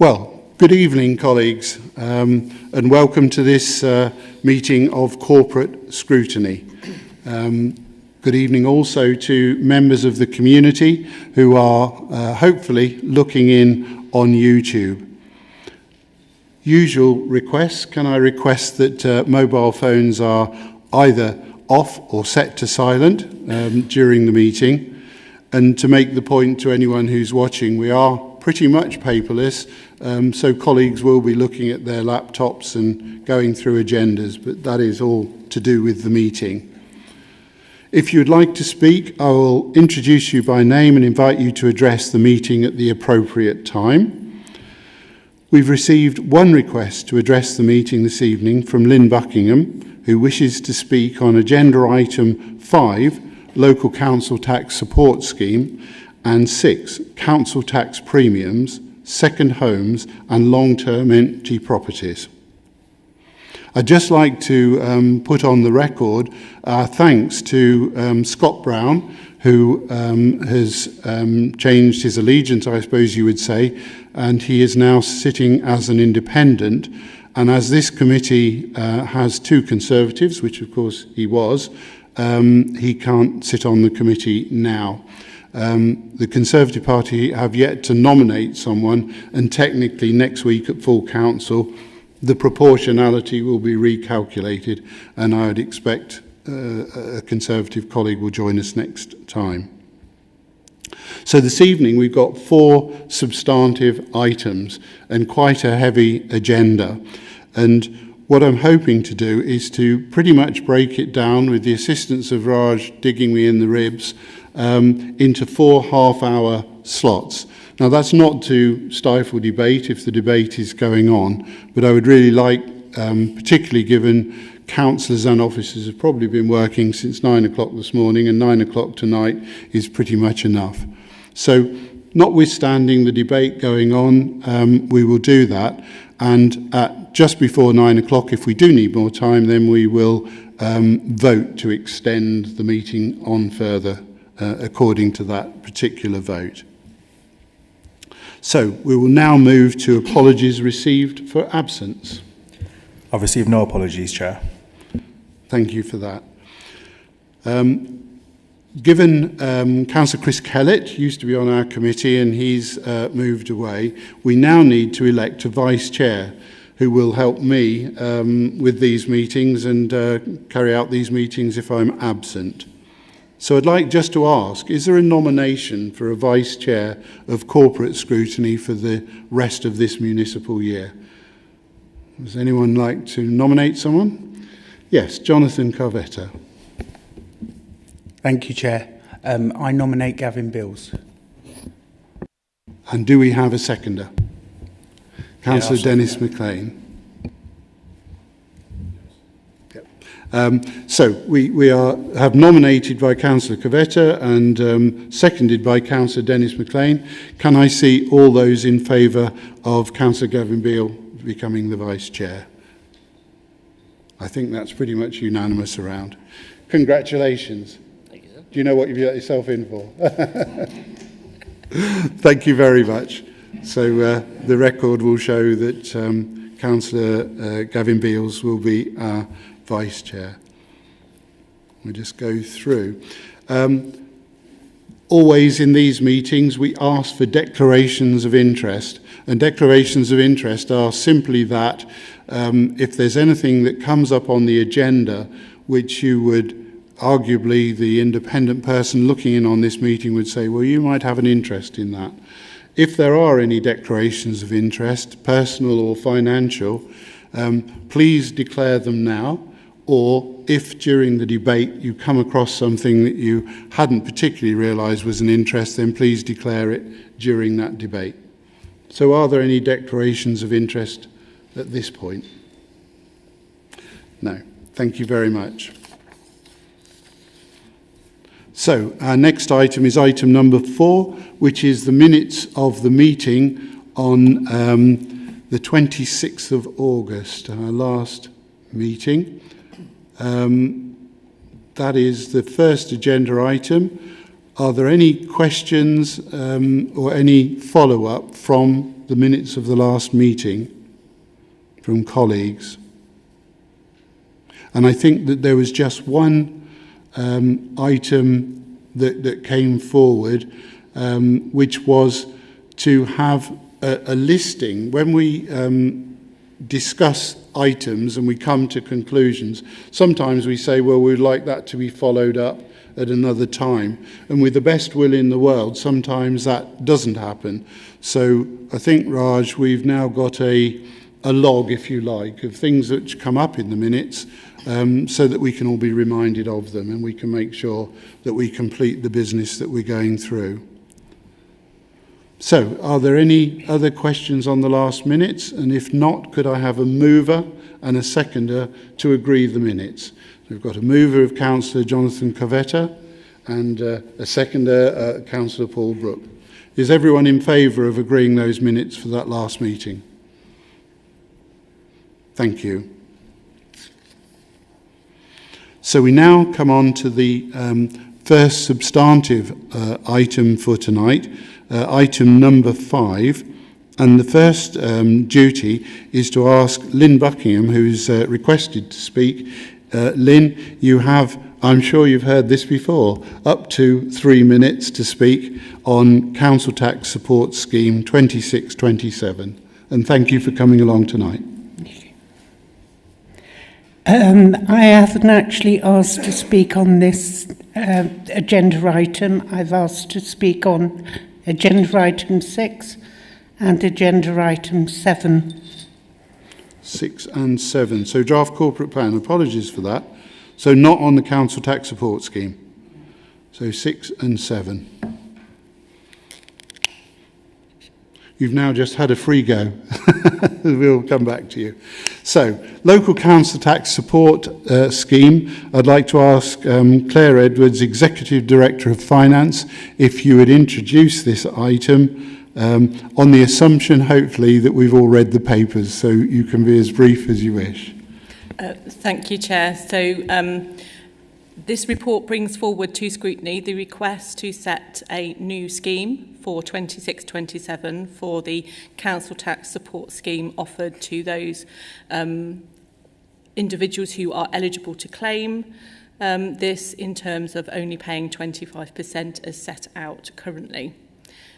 Well, good evening, colleagues, and welcome to this meeting of Corporate Scrutiny. Good evening also to members of the community who are hopefully looking in on YouTube. Usual requests, can I request that mobile phones are either off or set to silent during the meeting? And to make the point to anyone who's watching, we are pretty much paperless, so colleagues will be looking at their laptops and going through agendas, but that is all to do with the meeting. If you'd like to speak, I will introduce you by name and invite you to address the meeting at the appropriate time. We've received one request to address the meeting this evening from Lynn Buckingham, who wishes to speak on agenda item 5, Local Council Tax Support Scheme, and 6, Council Tax Premiums, Second Homes and Long-Term Empty Properties. I'd just like to put on the record our thanks to Scott Brown, who has changed his allegiance, I suppose you would say, and he is now sitting as an independent. And as this committee has two Conservatives, which of course he was, he can't sit on the committee now. The Conservative Party have yet to nominate someone, and technically next week at full council the proportionality will be recalculated, and I would expect a Conservative colleague will join us next time. So this evening we've got 4 substantive items and quite a heavy agenda, and what I'm hoping to do is to pretty much break it down, with the assistance of Raj digging me in the ribs, into 4 half-hour slots. Now, that's not to stifle debate if the debate is going on, but I would really like, particularly given councillors and officers have probably been working since 9 o'clock this morning, and 9 o'clock tonight is pretty much enough. So, notwithstanding the debate going on, we will do that, and at just before 9 o'clock, if we do need more time, then we will vote to extend the meeting on further according to that particular vote. So we will now move to apologies received for absence. I've received no apologies, Chair. Thank you for that. Given Councillor Chris Kellett used to be on our committee and he's moved away, we now need to elect a vice chair who will help me with these meetings and carry out these meetings if I'm absent. So I'd like just to ask, is there a nomination for a vice chair of corporate scrutiny for the rest of this municipal year? Does anyone like to nominate someone? Yes, Jonathan Carvetta. Thank you, Chair. I nominate Gavin Bills. And do we have a seconder? Councillor Dennis McLean. So we have nominated by Councillor Carvetta and seconded by Councillor Dennis McLean. Can I see all those in favour of Councillor Gavin Beale becoming the Vice Chair? I think that's pretty much unanimous around. Congratulations. Thank you, sir. Do you know what you've got yourself in for? Thank you very much. So the record will show that Councillor Gavin Beales will be our Vice Chair. We'll just go through. Always in these meetings we ask for declarations of interest, and declarations of interest are simply that if there's anything that comes up on the agenda which you would arguably, the independent person looking in on this meeting would say, well, you might have an interest in that. If there are any declarations of interest, personal or financial, please declare them now. Or if during the debate you come across something that you hadn't particularly realised was an interest, then please declare it during that debate. So are there any declarations of interest at this point? No. Thank you very much. So our next item is item number 4, which is the minutes of the meeting on the 26th of August, our last meeting. That is the first agenda item. Are there any questions or any follow-up from the minutes of the last meeting from colleagues. And I think that there was just one item that came forward, which was to have a listing. When we discuss items and we come to conclusions, sometimes we say, well, we'd like that to be followed up at another time. And with the best will in the world, sometimes that doesn't happen. So I think, Raj, we've now got a log, if you like, of things that come up in the minutes, so that we can all be reminded of them and we can make sure that we complete the business that we're going through. So, are there any other questions on the last minutes? And if not, could I have a mover and a seconder to agree the minutes? We've got a mover of Councillor Jonathan Covetta and a seconder, Councillor Paul Brooke. Is everyone in favour of agreeing those minutes for that last meeting? Thank you. So we now come on to the first substantive item for tonight, item number 5. And the first duty is to ask Lynn Buckingham, who's requested to speak. Lynn, you have, I'm sure you've heard this before, up to 3 minutes to speak on Council Tax Support Scheme 2627. And thank you for coming along tonight. I haven't actually asked to speak on this agenda item. I've asked to speak on agenda item 6 and agenda item 7. 6 and 7. So draft corporate plan. Apologies for that. So not on the council tax support scheme. So 6 and 7. You've now just had a free go. We'll come back to you. So, local council tax support scheme. I'd like to ask Claire Edwards, Executive Director of Finance, if you would introduce this item on the assumption, hopefully, that we've all read the papers, so you can be as brief as you wish. Thank you, Chair. So, this report brings forward to scrutiny the request to set a new scheme for 26-27 for the council tax support scheme offered to those individuals who are eligible to claim this in terms of only paying 25% as set out currently.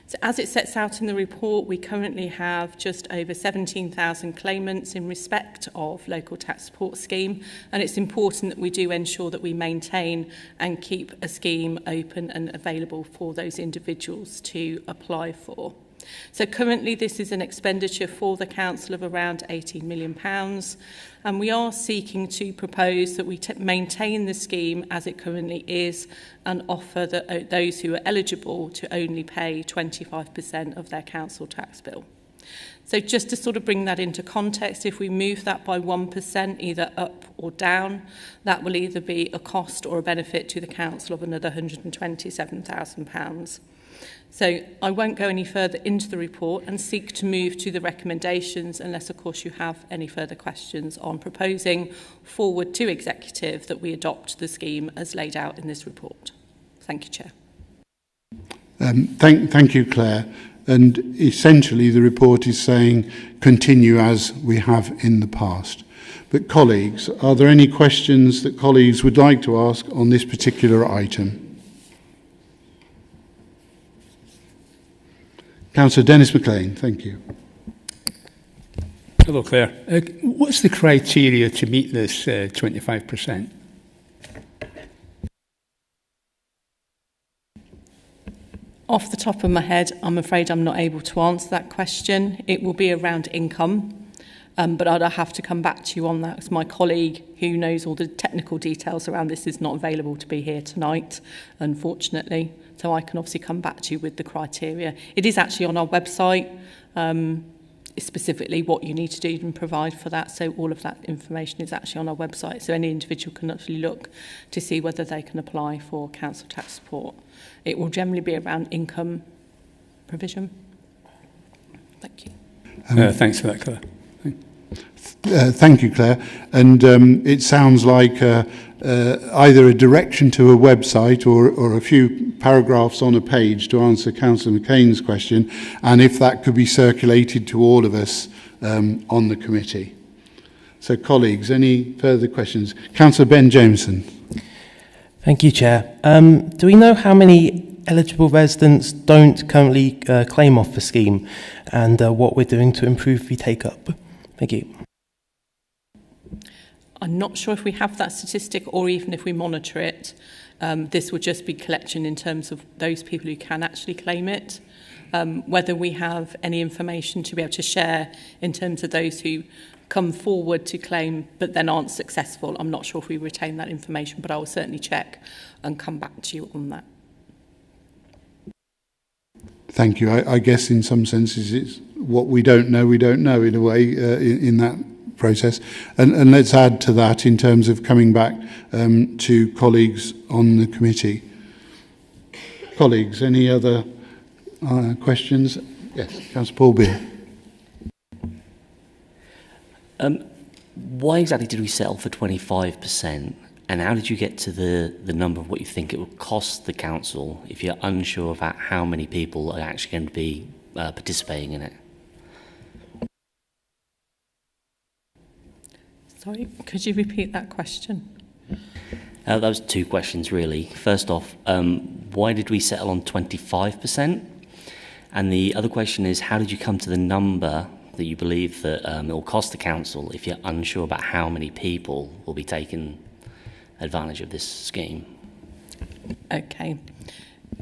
So as it sets out in the report, we currently have just over 17,000 claimants in respect of local tax support scheme, and it's important that we do ensure that we maintain and keep a scheme open and available for those individuals to apply for. So currently this is an expenditure for the council of around £18 million, and we are seeking to propose that we maintain the scheme as it currently is and offer that those who are eligible to only pay 25% of their council tax bill. So just to sort of bring that into context, if we move that by 1% either up or down, that will either be a cost or a benefit to the council of another £127,000. So I won't go any further into the report and seek to move to the recommendations unless, of course, you have any further questions on proposing forward to executive that we adopt the scheme as laid out in this report. Thank you, Chair. Thank you, Claire. And essentially the report is saying continue as we have in the past. But colleagues, are there any questions that colleagues would like to ask on this particular item? Councillor Dennis McLean, thank you. Hello, Claire. What's the criteria to meet this 25%? Off the top of my head, I'm afraid I'm not able to answer that question. It will be around income, but I'd have to come back to you on that because my colleague who knows all the technical details around this is not available to be here tonight, unfortunately. So I can obviously come back to you with the criteria. It is actually on our website, specifically what you need to do and provide for that. So all of that information is actually on our website. So any individual can actually look to see whether they can apply for council tax support. It will generally be around income provision. Thank you. Thanks for that, Claire. Thank you, Claire. And it sounds like either a direction to a website or a few paragraphs on a page to answer Councillor McCain's question, and if that could be circulated to all of us on the committee. So, colleagues, any further questions? Councillor Ben Jameson. Thank you, Chair. Do we know how many eligible residents don't currently claim off the scheme, and what we're doing to improve the take-up? Thank you. I'm not sure if we have that statistic or even if we monitor it. This would just be collection in terms of those people who can actually claim it. Whether we have any information to be able to share in terms of those who come forward to claim but then aren't successful, I'm not sure if we retain that information, but I will certainly check and come back to you on that. Thank you. I guess in some senses it's what we don't know in a way in that process. And let's add to that in terms of coming back to colleagues on the committee. Colleagues, any other questions? Yes, Councillor Paul Beer. Why exactly did we settle for 25%? And how did you get to the number of what you think it would cost the council if you're unsure about how many people are actually going to be participating in it? Sorry, could you repeat that question? That was two questions, really. First off, why did we settle on 25%? And the other question is, how did you come to the number that you believe that it will cost the council if you're unsure about how many people will be taking advantage of this scheme? Okay.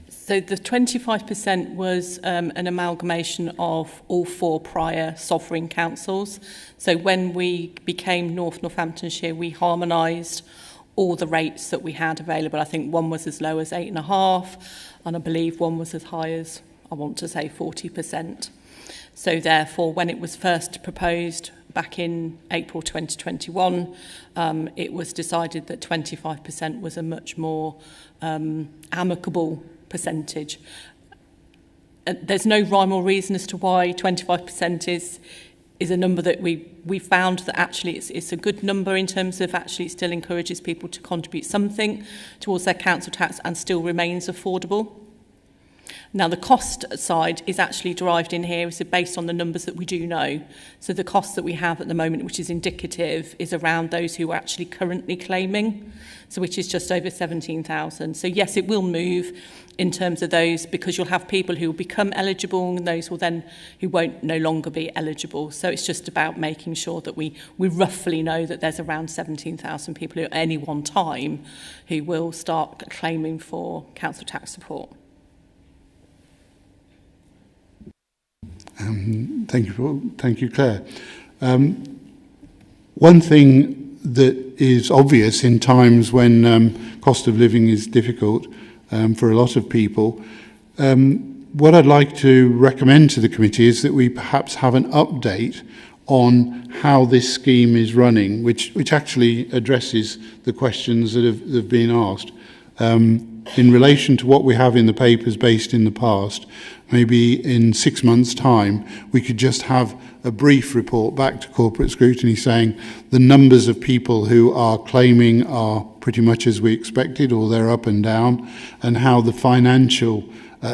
So the 25% was an amalgamation of all four prior sovereign councils. So when we became North Northamptonshire, we harmonised all the rates that we had available. I think one was as low as 8.5%, and I believe one was as high as, I want to say, 40%. So therefore, when it was first proposed back in April 2021, it was decided that 25% was a much more amicable percentage. There's no rhyme or reason as to why 25% is a number that we found that actually it's a good number in terms of actually it still encourages people to contribute something towards their council tax and still remains affordable. Now, the cost side is actually derived in here is based on the numbers that we do know. So the cost that we have at the moment, which is indicative, is around those who are actually currently claiming, so which is just over 17,000. So yes, it will move in terms of those because you'll have people who will become eligible and those will then who won't no longer be eligible. So it's just about making sure that we roughly know that there's around 17,000 people at any one time who will start claiming for council tax support. Thank you, Claire. One thing that is obvious in times when cost of living is difficult for a lot of people, what I'd like to recommend to the committee is that we perhaps have an update on how this scheme is running, which actually addresses the questions that have been asked. In relation to what we have in the papers based in the past, maybe in 6 months' time, we could just have a brief report back to corporate scrutiny saying the numbers of people who are claiming are pretty much as we expected, or they're up and down, and how the financial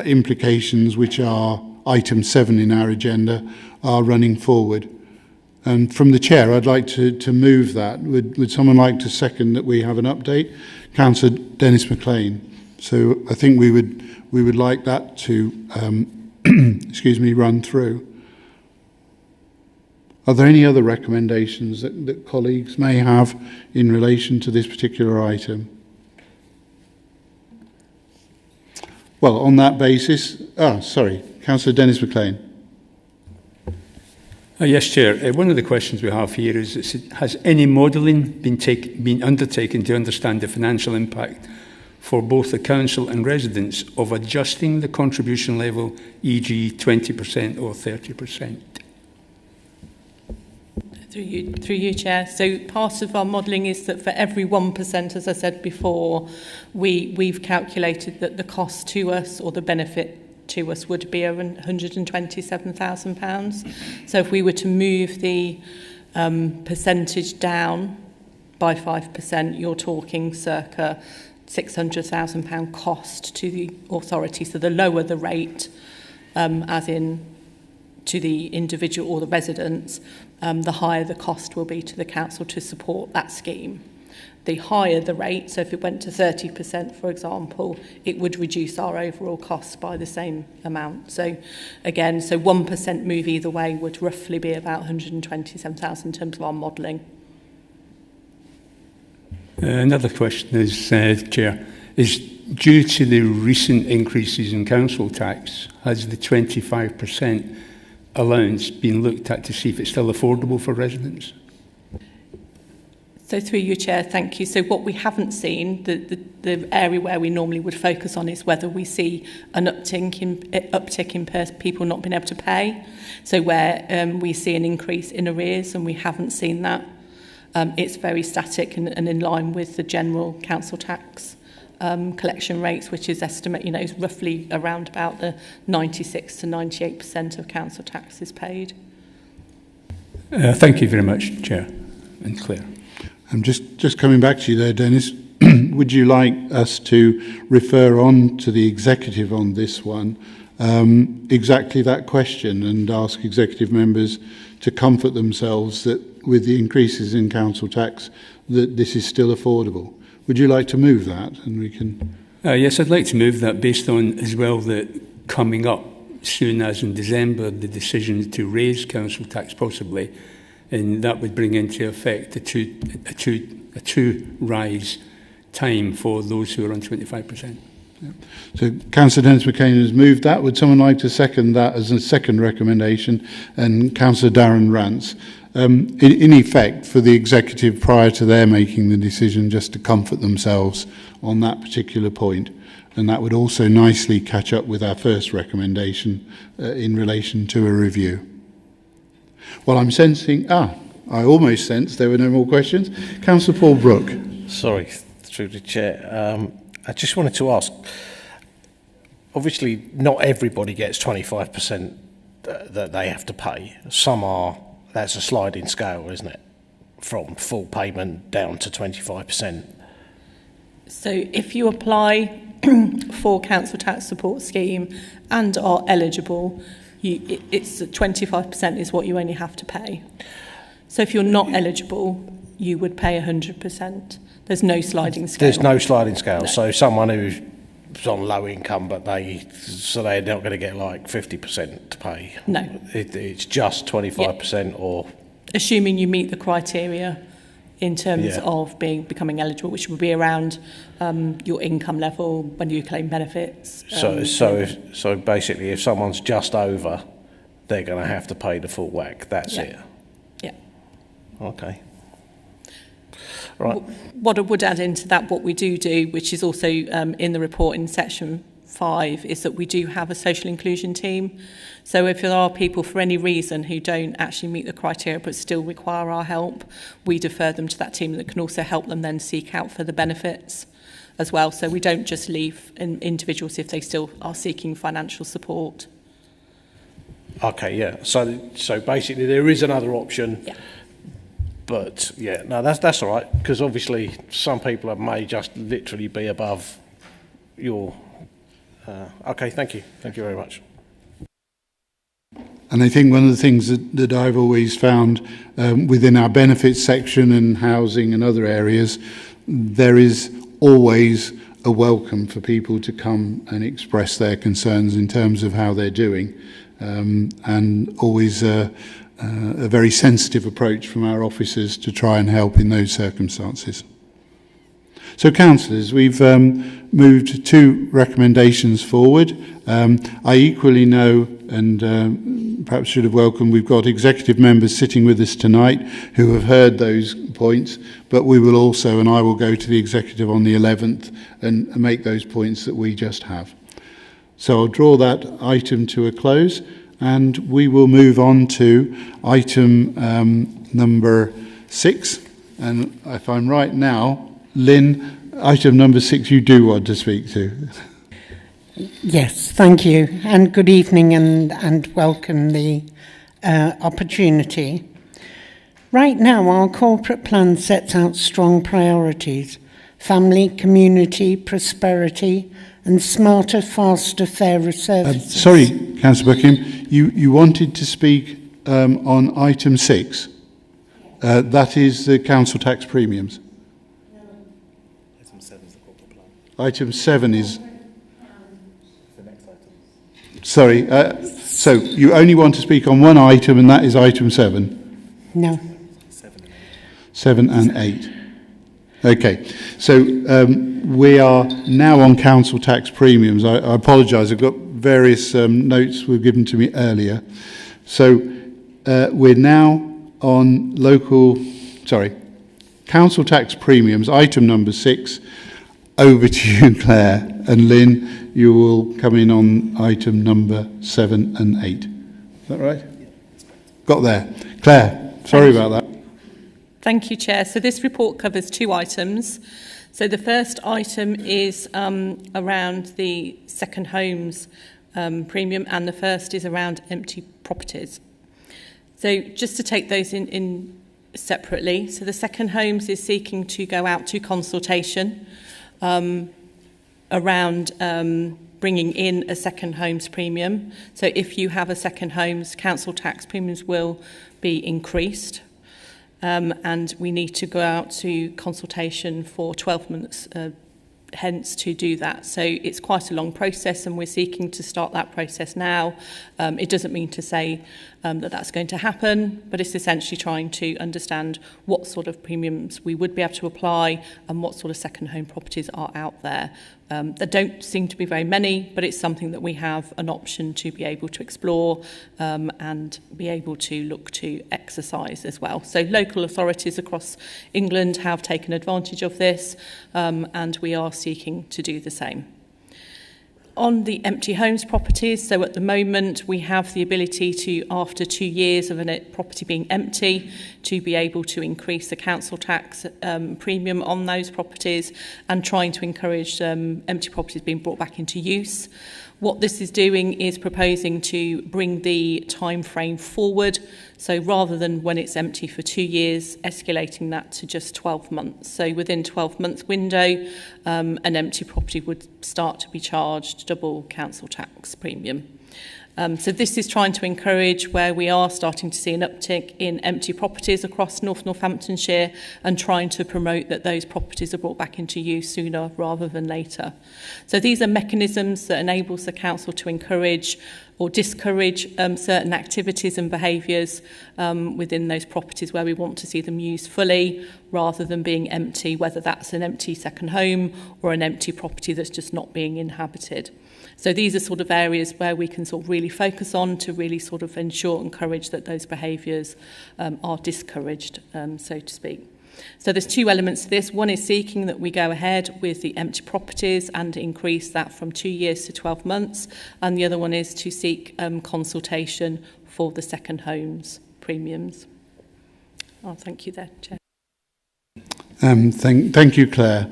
implications, which are item 7 in our agenda, are running forward. And from the chair, I'd like to move that. Would someone like to second that we have an update? Councillor Dennis McLean. So I think we would like that to, run through. Are there any other recommendations that colleagues may have in relation to this particular item? Well, on that basis, Councillor Dennis McLean. Yes, Chair. One of the questions we have here is, has any modelling been undertaken to understand the financial impact for both the council and residents of adjusting the contribution level, e.g. 20% or 30%? Through you, Chair. So part of our modelling is that for every 1%, as I said before, we've calculated that the cost to us or the benefit to us would be around £127,000. So if we were to move the percentage down by 5%, you're talking circa £600,000 cost to the authority. So the lower the rate, as in to the individual or the residents, the higher the cost will be to the council to support that scheme. The higher the rate, so if it went to 30%, for example, it would reduce our overall costs by the same amount. So again, so 1% move either way would roughly be about 127,000 in terms of our modelling. Another question is, Chair, is due to the recent increases in council tax, has the 25% allowance been looked at to see if it's still affordable for residents? So through you, Chair, thank you. So what we haven't seen, the area where we normally would focus on is whether we see an uptick in people not being able to pay. So where we see an increase in arrears, and we haven't seen that. It's very static and in line with the general council tax collection rates, which is is roughly around about the 96 to 98% of council tax is paid. Thank you very much, Chair and Claire. I'm just coming back to you there, Dennis. Would you like us to refer on to the executive on this one, exactly that question, and ask executive members to comfort themselves that with the increases in council tax, that this is still affordable? Would you like to move that? And we can. Yes, I'd like to move that based on as well that coming up soon as in December, the decision to raise council tax possibly, and that would bring into effect a two rise time for those who are on 25%. Yeah. So Councillor Dennis McCain has moved that. Would someone like to second that as a second recommendation? And Councillor Darren Rance. In effect, for the executive prior to their making the decision, just to comfort themselves on that particular point. And that would also nicely catch up with our first recommendation in relation to a review. Well, I'm sensing, I almost sensed there were no more questions. Councillor Paul Brooke. Sorry, through the chair. I just wanted to ask, obviously not everybody gets 25% that they have to pay. Some are, that's a sliding scale, isn't it? From full payment down to 25%. So if you apply for council tax support scheme and are eligible, it's 25% is what you only have to pay. So if you're not eligible, you would pay 100%. There's no sliding scale. There's no sliding scale. No. So someone who's on low income, but they're not going to get like 50% to pay. No. It's just 25% or. Assuming you meet the criteria in terms of becoming eligible, which would be around your income level when you claim benefits. So basically, if someone's just over, they're going to have to pay the full whack. That's it. Yeah. Okay. Right. What I would add into that, what we do, which is also in the report in section 5, is that we do have a social inclusion team. So if there are people for any reason who don't actually meet the criteria but still require our help, we defer them to that team that can also help them then seek out for the benefits as well. So we don't just leave individuals if they still are seeking financial support. Okay, yeah. So basically there is another option. Yeah. But yeah, no, that's all right, because obviously some people may just literally be above your. Okay, thank you very much. And I think one of the things that I've always found within our benefits section and housing and other areas, there is always a welcome for people to come and express their concerns in terms of how they're doing, and always a very sensitive approach from our officers to try and help in those circumstances. So, councillors, we've moved 2 recommendations forward. I equally know, and perhaps should have welcomed, we've got executive members sitting with us tonight who have heard those points, but we will also, and I will go to the executive on the 11th and make those points that we just have. So I'll draw that item to a close, and we will move on to item number 6. And if I'm right now, Lynn, item number 6 you do want to speak to. Yes, thank you, and good evening, and welcome the opportunity. Right now, our corporate plan sets out strong priorities: family, community, prosperity, and smarter, faster, fairer services. Sorry, Councillor Buckingham, you wanted to speak on item 6. That is the council tax premiums. Item 7 is the corporate plan. Item 7 is... The next item. Sorry, so you only want to speak on one item, and that is item 7? No. 7 and 8. Okay, so we are now on council tax premiums. I apologise, I've got various notes were given to me earlier. So we're now on council tax premiums, item number 6. Over to you, Claire. And Lynn, you will come in on item number 7 and 8. Is that right? Got there. Claire, sorry about that. Thank you, Chair. So this report covers 2 items. So the first item is around the second homes premium, and the first is around empty properties. So just to take those in separately, so the second homes is seeking to go out to consultation around bringing in a second homes premium. So if you have a second homes, council tax premiums will be increased. And we need to go out to consultation for 12 months hence to do that. So it's quite a long process, and we're seeking to start that process now. It doesn't mean to say that that's going to happen, but it's essentially trying to understand what sort of premiums we would be able to apply and what sort of second home properties are out there. There don't seem to be very many, but it's something that we have an option to be able to explore and be able to look to exercise as well. So local authorities across England have taken advantage of this, and we are seeking to do the same. On the empty homes properties, so at the moment we have the ability to, after 2 years of a property being empty, to be able to increase the council tax premium on those properties and trying to encourage empty properties being brought back into use. What this is doing is proposing to bring the time frame forward. So rather than when it's empty for 2 years, escalating that to just 12 months. So within 12 months window, an empty property would start to be charged double council tax premium. So this is trying to encourage where we are starting to see an uptick in empty properties across North Northamptonshire, and trying to promote that those properties are brought back into use sooner rather than later. So these are mechanisms that enables the council to encourage or discourage certain activities and behaviours within those properties where we want to see them used fully rather than being empty, whether that's an empty second home or an empty property that's just not being inhabited. So these are sort of areas where we can sort of really focus on to really sort of ensure and encourage that those behaviours are discouraged, so to speak. So there's 2 elements to this. One is seeking that we go ahead with the empty properties and increase that from 2 years to 12 months. And the other one is to seek consultation for the second homes premiums. I'll thank you there, Chair. Thank you, Claire.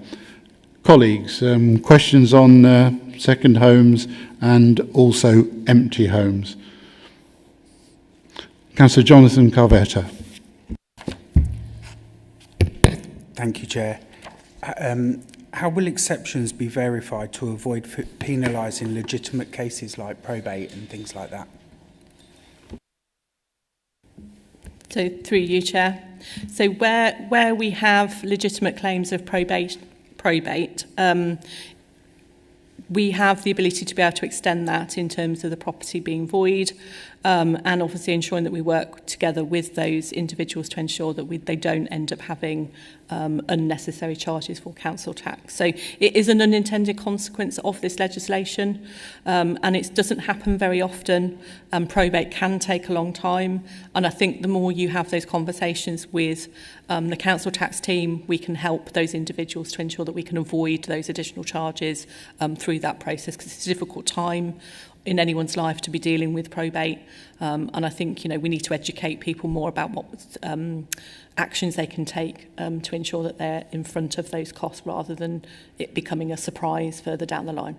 Colleagues, questions on second homes and also empty homes? Councillor Jonathan Carvetta. Thank you, Chair. How will exceptions be verified to avoid penalising legitimate cases like probate and things like that? So through you, Chair. So where we have legitimate claims of probate, we have the ability to be able to extend that in terms of the property being void, and obviously ensuring that we work together with those individuals to ensure that they don't end up having unnecessary charges for council tax. So it is an unintended consequence of this legislation, and it doesn't happen very often. Probate can take a long time, and I think the more you have those conversations with the council tax team, we can help those individuals to ensure that we can avoid those additional charges through that process, because it's a difficult time in anyone's life to be dealing with probate, and I think we need to educate people more about what actions they can take to ensure that they're in front of those costs rather than it becoming a surprise further down the line.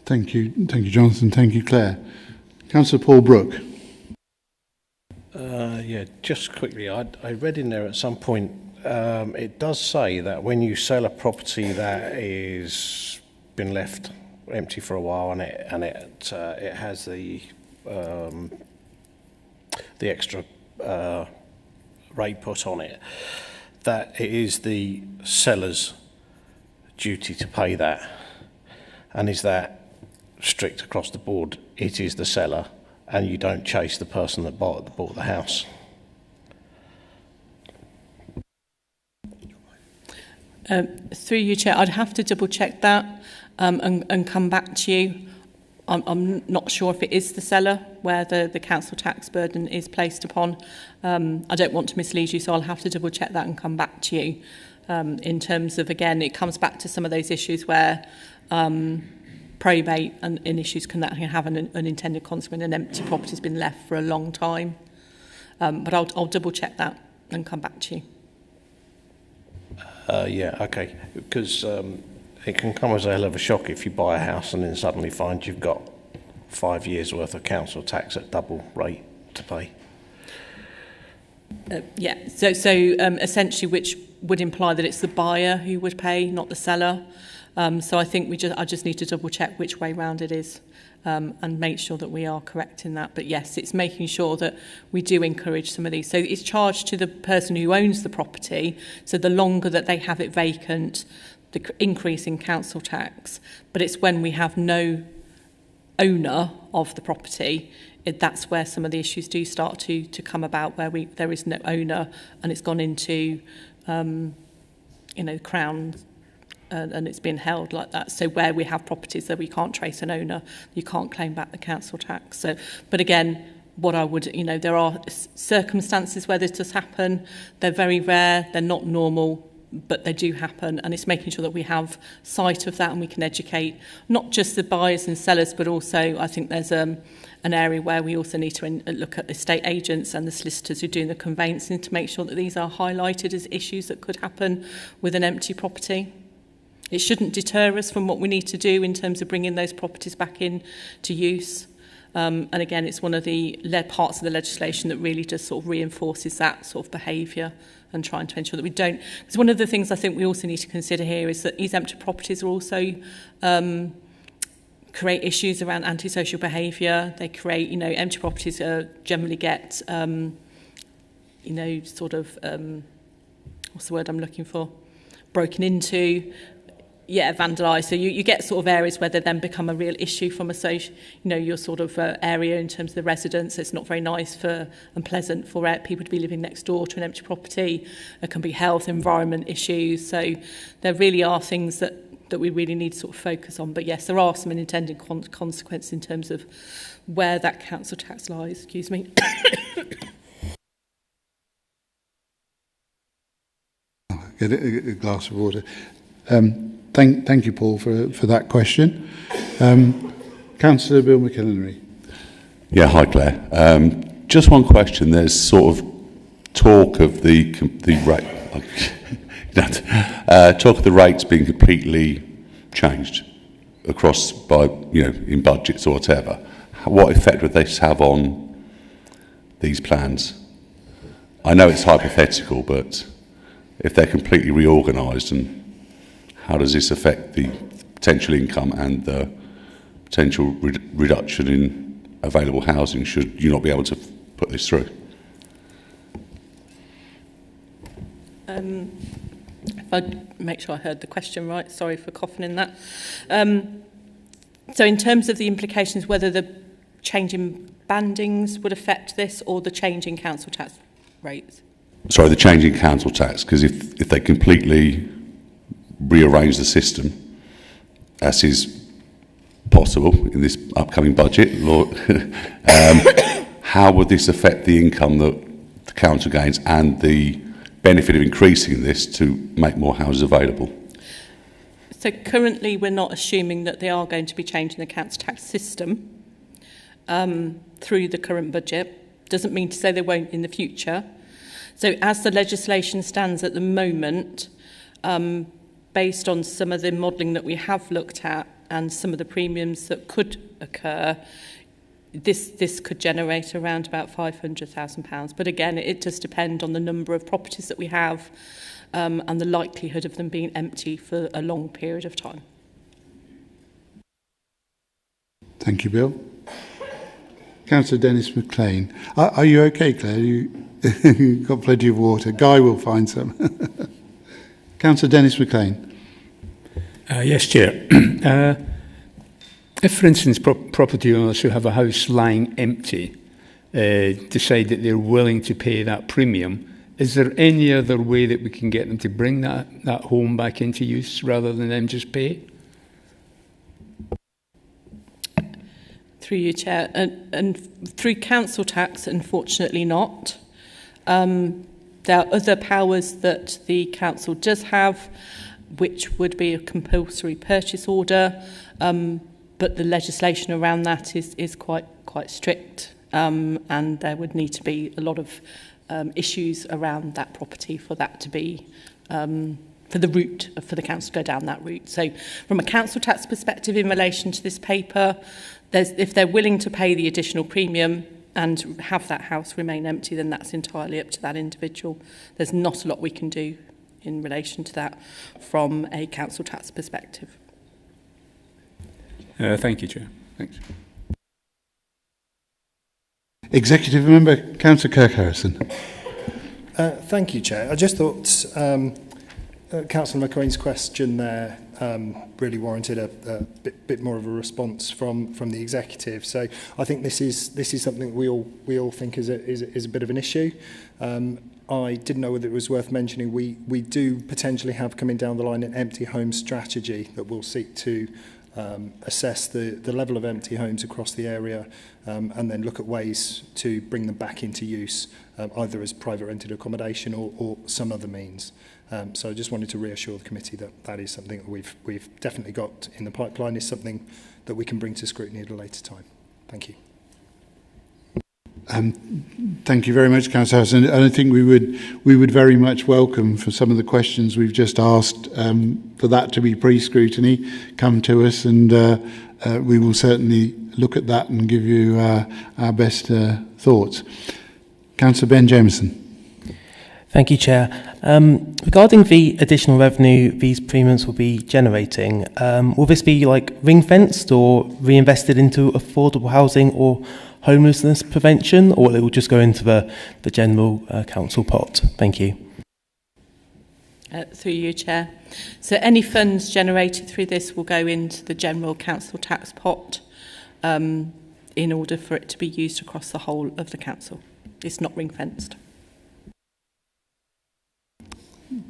Thank you, Jonathan. Thank you, Claire. Councillor Paul Brooke. Yeah, just quickly, I read in there at some point, it does say that when you sell a property that is been left empty for a while and it has the extra rate put on it, that it is the seller's duty to pay that. And is that strict across the board? It is the seller, and you don't chase the person that bought the house. Through you, Chair, I'd have to double check that and come back to you. I'm not sure if it is the seller where the council tax burden is placed upon. I don't want to mislead you, so I'll have to double check that and come back to you. In terms of, again, it comes back to some of those issues where probate and issues can have an unintended consequence. An empty property has been left for a long time. But I'll double check that and come back to you. Yeah, okay. Because it can come as a hell of a shock if you buy a house and then suddenly find you've got 5 years' worth of council tax at double rate to pay. Yeah, so essentially, which would imply that it's the buyer who would pay, not the seller. So I think I just need to double check which way round it is and make sure that we are correct in that. But yes, it's making sure that we do encourage some of these. So it's charged to the person who owns the property. So the longer that they have it vacant, the increase in council tax. But it's when we have no owner of the property, that's where some of the issues do start to come about, where there is no owner and it's gone into Crown and it's been held like that. So where we have properties that we can't trace an owner, you can't claim back the council tax. So, but again, what I would, there are circumstances where this does happen. They're very rare, they're not normal, but they do happen, and it's making sure that we have sight of that and we can educate not just the buyers and sellers, but also I think there's an area where we also need to look at estate agents and the solicitors who are doing the conveyancing to make sure that these are highlighted as issues that could happen with an empty property. It shouldn't deter us from what we need to do in terms of bringing those properties back in to use. And again, it's one of the parts of the legislation that really just sort of reinforces that sort of behaviour and trying to ensure that we don't. Because one of the things I think we also need to consider here is that these empty properties are also create issues around antisocial behaviour. They create, empty properties generally get, what's the word I'm looking for? Broken into. Yeah, vandalised. So you get sort of areas where they then become a real issue from a social, your sort of area in terms of the residents. It's not very nice and pleasant for people to be living next door to an empty property. There can be health, environment issues. So there really are things that we really need to sort of focus on. But yes, there are some unintended consequences in terms of where that council tax lies. Excuse me. Get a glass of water. Thank you, Paul, for that question. Councillor Bill McIlhenry. Yeah, hi Claire. Just one question. There's sort of talk of the rate, talk of the rates being completely changed across in budgets or whatever. What effect would this have on these plans? I know it's hypothetical, but if they're completely reorganised, and how does this affect the potential income and the potential reduction in available housing should you not be able to put this through? If I make sure I heard the question right, sorry for coughing in that. So in terms of the implications, whether the change in bandings would affect this or the change in council tax rates? Sorry, the change in council tax, because if they completely rearrange the system, as is possible in this upcoming budget, how would this affect the income that the council gains and the benefit of increasing this to make more houses available? So currently we're not assuming that they are going to be changing the council tax system through the current budget. Doesn't mean to say they won't in the future. So as the legislation stands at the moment, based on some of the modelling that we have looked at and some of the premiums that could occur, this could generate around about £500,000. But again, it does depend on the number of properties that we have and the likelihood of them being empty for a long period of time. Thank you, Bill. Councillor Dennis McLean. Are you okay, Claire? You've got plenty of water. Guy will find some. Councillor Dennis McLean. Yes, Chair. If, for instance, property owners who have a house lying empty decide that they're willing to pay that premium, is there any other way that we can get them to bring that home back into use rather than them just pay? Through you, Chair, and through council tax, unfortunately not. There are other powers that the council does have, which would be a compulsory purchase order, but the legislation around that is quite strict, and there would need to be a lot of issues around that property for that to be for the council to go down that route. So, from a council tax perspective, in relation to this paper, if they're willing to pay the additional premium and have that house remain empty, then that's entirely up to that individual. There's not a lot we can do in relation to that from a council tax perspective. Thank you, Chair. Thanks. Executive Member, Councillor Kirk Harrison. Thank you, Chair. I just thought Councillor McQueen's question there really warranted a bit more of a response from the executive. So I think this is something we all think is a bit of an issue. I didn't know whether it was worth mentioning. We do potentially have coming down the line an empty home strategy that will seek to assess the level of empty homes across the area and then look at ways to bring them back into use, either as private rented accommodation or some other means. So I just wanted to reassure the committee that is something that we've definitely got in the pipeline, is something that we can bring to scrutiny at a later time. Thank you. Thank you very much, Councillor Harrison. And I think we would very much welcome, for some of the questions we've just asked, for that to be pre-scrutiny. Come to us, and we will certainly look at that and give you our best thoughts. Councillor Ben Jameson. Thank you, Chair. Regarding the additional revenue these premiums will be generating, will this be like ring-fenced or reinvested into affordable housing or homelessness prevention, or it will just go into the general council pot? Thank you. Through you, Chair. So any funds generated through this will go into the general council tax pot in order for it to be used across the whole of the council. It's not ring-fenced.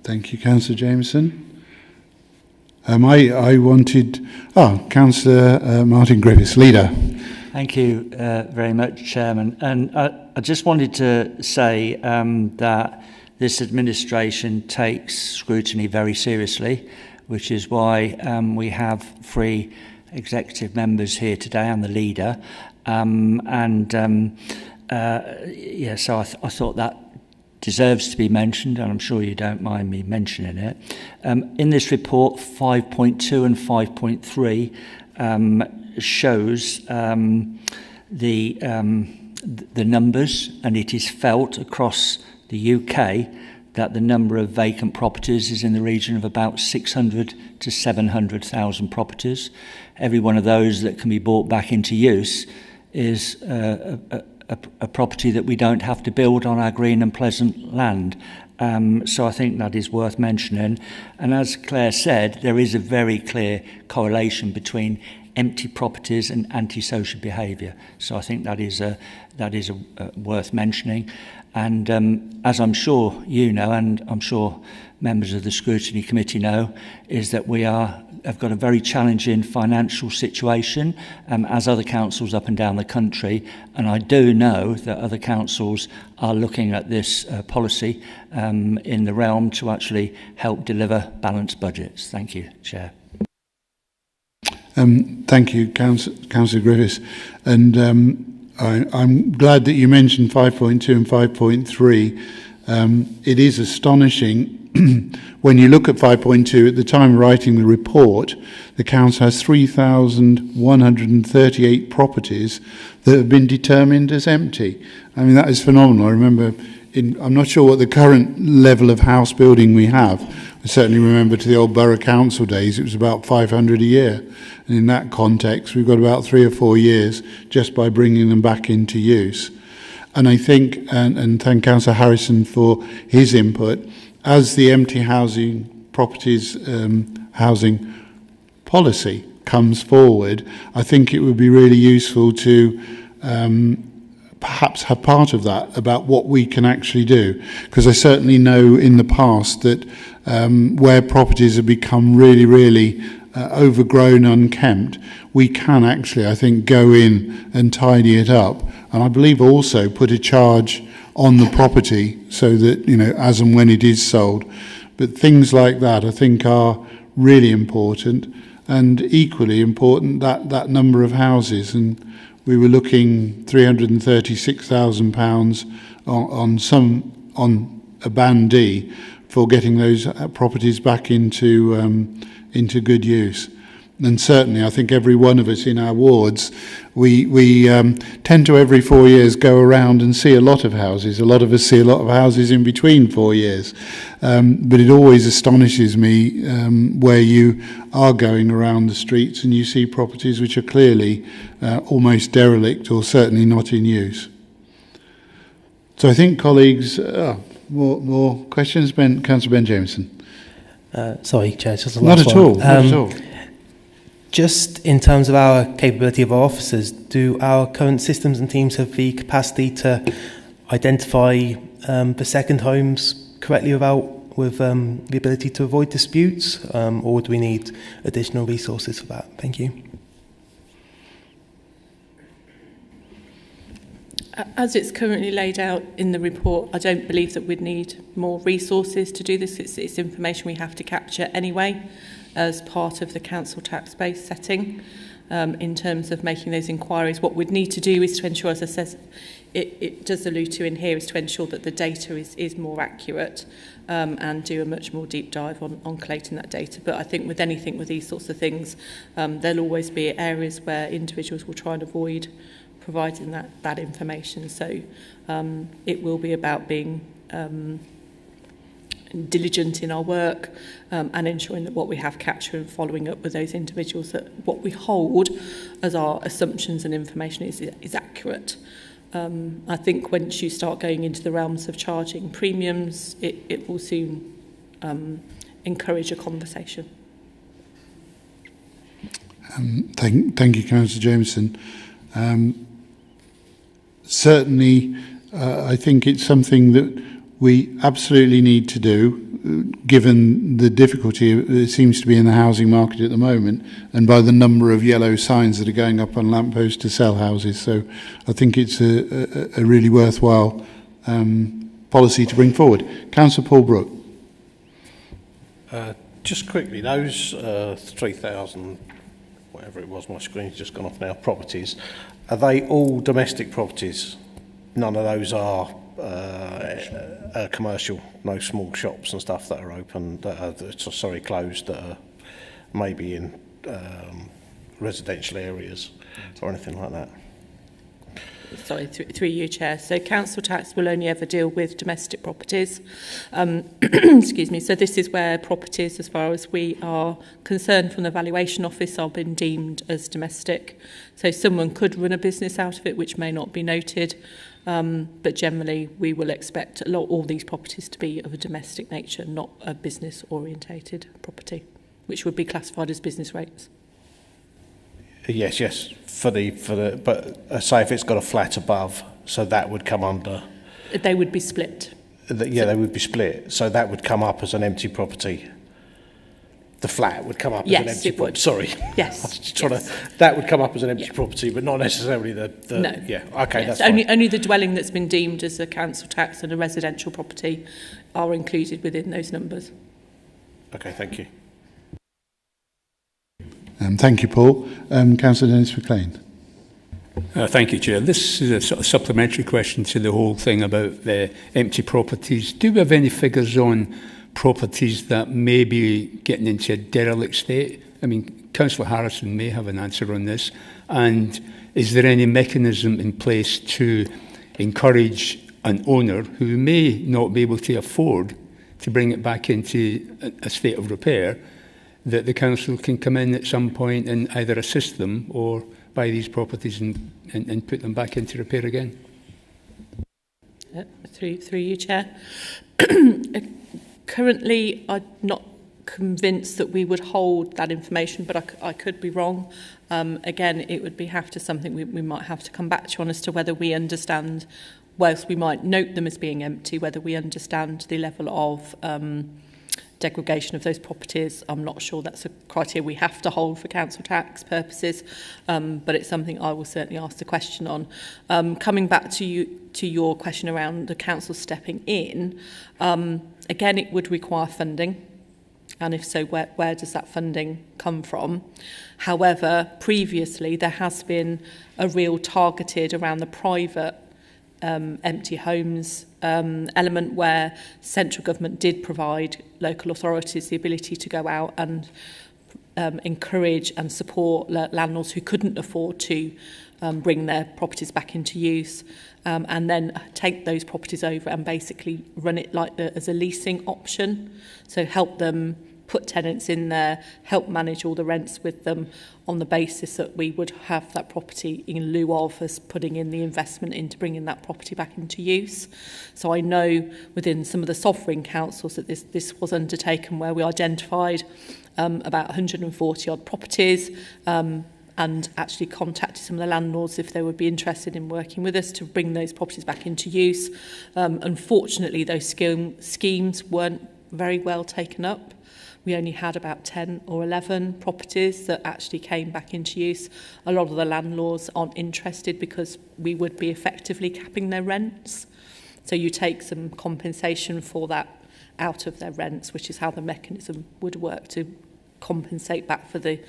Thank you, Councillor Jameson. I wanted... Councillor Martin Griffiths, Leader. Thank you very much, Chairman. And I just wanted to say that this administration takes scrutiny very seriously, which is why we have 3 executive members here today and the Leader. So I thought that deserves to be mentioned, and I'm sure you don't mind me mentioning it. In this report, 5.2 and 5.3 shows the numbers, and it is felt across the UK that the number of vacant properties is in the region of about 600 to 700,000 properties. Every one of those that can be brought back into use is a property that we don't have to build on our green and pleasant land. So I think that is worth mentioning. And as Claire said, there is a very clear correlation between empty properties and antisocial behaviour. So I think that is worth mentioning. And as I'm sure you know, and I'm sure members of the Scrutiny Committee know, is that we have got a very challenging financial situation, as other councils up and down the country. And I do know that other councils are looking at this policy in the realm to actually help deliver balanced budgets. Thank you, Chair. Thank you, Councillor Griffiths. And I'm glad that you mentioned 5.2 and 5.3. It is astonishing when you look at 5.2, at the time of writing the report, the council has 3,138 properties that have been determined as empty. I mean, that is phenomenal. I remember, I'm not sure what the current level of house building we have. I certainly remember to the old borough council days, it was about 500 a year. And in that context, we've got about 3 or 4 years just by bringing them back into use. And I think, and thank Councillor Harrison for his input, as the empty housing properties housing policy comes forward, I think it would be really useful to perhaps have part of that about what we can actually do. Because I certainly know in the past that where properties have become really overgrown, unkempt, we can actually, I think, go in and tidy it up. And I believe also put a charge on the property so that, you know, as and when it is sold. But things like that, I think, are really important, and equally important that number of houses. And we were looking £336,000 on a Band D for getting those properties back into good use. And certainly, I think every one of us in our wards, we tend to every 4 years go around and see a lot of houses. A lot of us see a lot of houses in between 4 years. But it always astonishes me where you are going around the streets and you see properties which are clearly almost derelict or certainly not in use. So I think, colleagues, more questions? Councillor Ben Jameson. Sorry, Chair, just the Not last at one. all, not at all. Just in terms of our capability of our officers, do our current systems and teams have the capacity to identify the second homes correctly with the ability to avoid disputes, or do we need additional resources for that? Thank you. As it's currently laid out in the report, I don't believe that we'd need more resources to do this. It's information we have to capture anyway as part of the council tax base setting. In terms of making those inquiries, what we'd need to do is to ensure, as I said, it does allude to in here, is to ensure that the data is more accurate and do a much more deep dive on collating that data. But I think with anything with these sorts of things, there'll always be areas where individuals will try and avoid providing that information. So it will be about being diligent in our work and ensuring that what we have captured and following up with those individuals, that what we hold as our assumptions and information is accurate. I think once you start going into the realms of charging premiums, it will soon encourage a conversation. Thank you, Councillor Jameson. Certainly, I think it's something that we absolutely need to do, given the difficulty that seems to be in the housing market at the moment, and by the number of yellow signs that are going up on lampposts to sell houses. So I think it's a really worthwhile policy to bring forward. Councillor Paul Brooke. Just quickly, those 3,000, whatever it was, my screen's just gone off now, properties, are they all domestic properties? None of those are commercial, no small shops and stuff that are open, that are, closed, that are maybe in residential areas or anything like that? Sorry, through you, Chair. So council tax will only ever deal with domestic properties. Excuse me. So this is where properties, as far as we are concerned from the valuation office, are been deemed as domestic. So someone could run a business out of it, which may not be noted. But generally, we will expect all these properties to be of a domestic nature, not a business-orientated property, which would be classified as business rates. Yes, but say if it's got a flat above, so that would come under. They would be split. They would be split. So that would come up as an empty property. The flat would come up as an empty property. Sorry. Yes. I was just trying to. That would come up as an empty property, but not necessarily the. No. Yeah. Okay. Yes. That's fine. Only the dwelling that's been deemed as a council tax and a residential property are included within those numbers. Okay. Thank you. Thank you, Paul. Councillor Dennis McLean. Thank you, Chair. This is a sort of supplementary question to the whole thing about the empty properties. Do we have any figures on properties that may be getting into a derelict state? I mean, Councillor Harrison may have an answer on this. And is there any mechanism in place to encourage an owner who may not be able to afford to bring it back into a state of repair, that the council can come in at some point and either assist them or buy these properties and put them back into repair again? Through you, Chair. Currently, I'm not convinced that we would hold that information, but I could be wrong. Again, it would be something we might have to come back to on as to whether we understand, whilst we might note them as being empty, whether we understand the level of degradation of those properties. I'm not sure that's a criteria we have to hold for council tax purposes, but it's something I will certainly ask the question on. Coming back to your question around the council stepping in, again, it would require funding. And if so, where does that funding come from? However, previously there has been a real targeted around the private empty homes element, where central government did provide local authorities the ability to go out and encourage and support landlords who couldn't afford to bring their properties back into use, and then take those properties over and basically run it like as a leasing option. So help them put tenants in there, help manage all the rents with them on the basis that we would have that property in lieu of us putting in the investment into bringing that property back into use. So I know within some of the sovereign councils that this was undertaken, where we identified about 140 odd properties, and actually contacted some of the landlords if they would be interested in working with us to bring those properties back into use. Unfortunately, those schemes weren't very well taken up. We only had about 10 or 11 properties that actually came back into use. A lot of the landlords aren't interested because we would be effectively capping their rents. So you take some compensation for that out of their rents, which is how the mechanism would work to compensate back for the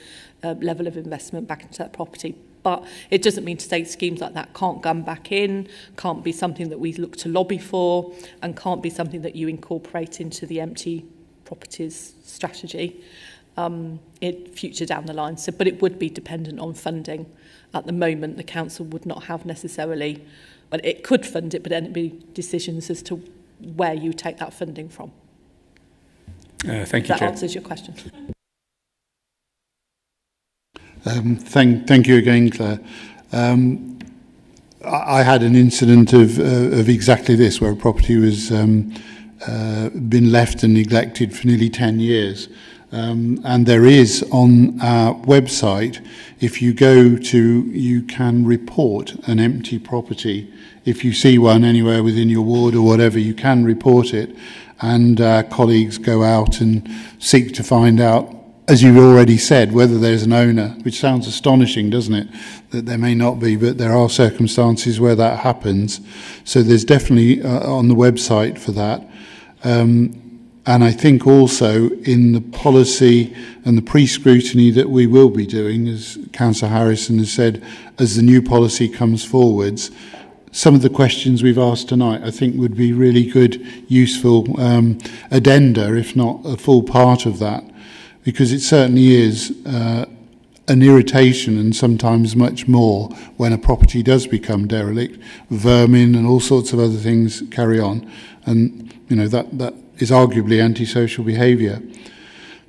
level of investment back into that property. But it doesn't mean to say schemes like that can't come back in, can't be something that we look to lobby for, and can't be something that you incorporate into the empty properties strategy in future down the line. So, but it would be dependent on funding. At the moment, the council would not have necessarily, but it could fund it, but then it'd be decisions as to where you take that funding from. Thank you, That Chair. answers your question. Thank you again, Claire. I had an incident of exactly this, where a property was been left and neglected for nearly 10 years. And there is on our website, if you go to, you can report an empty property. If you see one anywhere within your ward or whatever, you can report it. And colleagues go out and seek to find out, as you've already said, whether there's an owner, which sounds astonishing, doesn't it? That there may not be, but there are circumstances where that happens. So there's definitely on the website for that. And I think also in the policy and the pre-scrutiny that we will be doing, as Councillor Harrison has said, as the new policy comes forwards, some of the questions we've asked tonight I think would be really good, useful addenda, if not a full part of that, because it certainly is an irritation, and sometimes much more, when a property does become derelict. Vermin and all sorts of other things carry on, and you know that is arguably antisocial behaviour.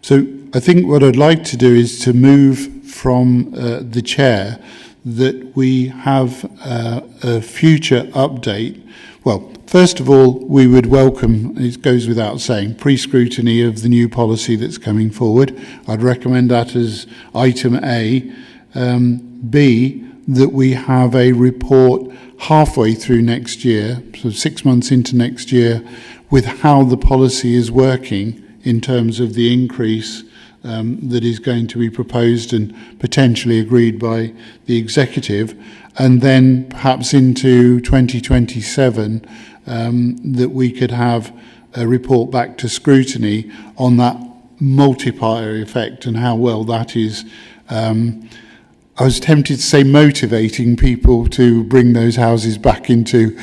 So I think what I'd like to do is to move from the chair that we have a future update. Well, first of all, we would welcome, it goes without saying, pre-scrutiny of the new policy that's coming forward. I'd recommend that as item A. B, that we have a report halfway through next year, so 6 months into next year, with how the policy is working in terms of the increase that is going to be proposed and potentially agreed by the executive, and then perhaps into 2027 that we could have a report back to scrutiny on that multiplier effect and how well that is. I was tempted to say motivating people to bring those houses back into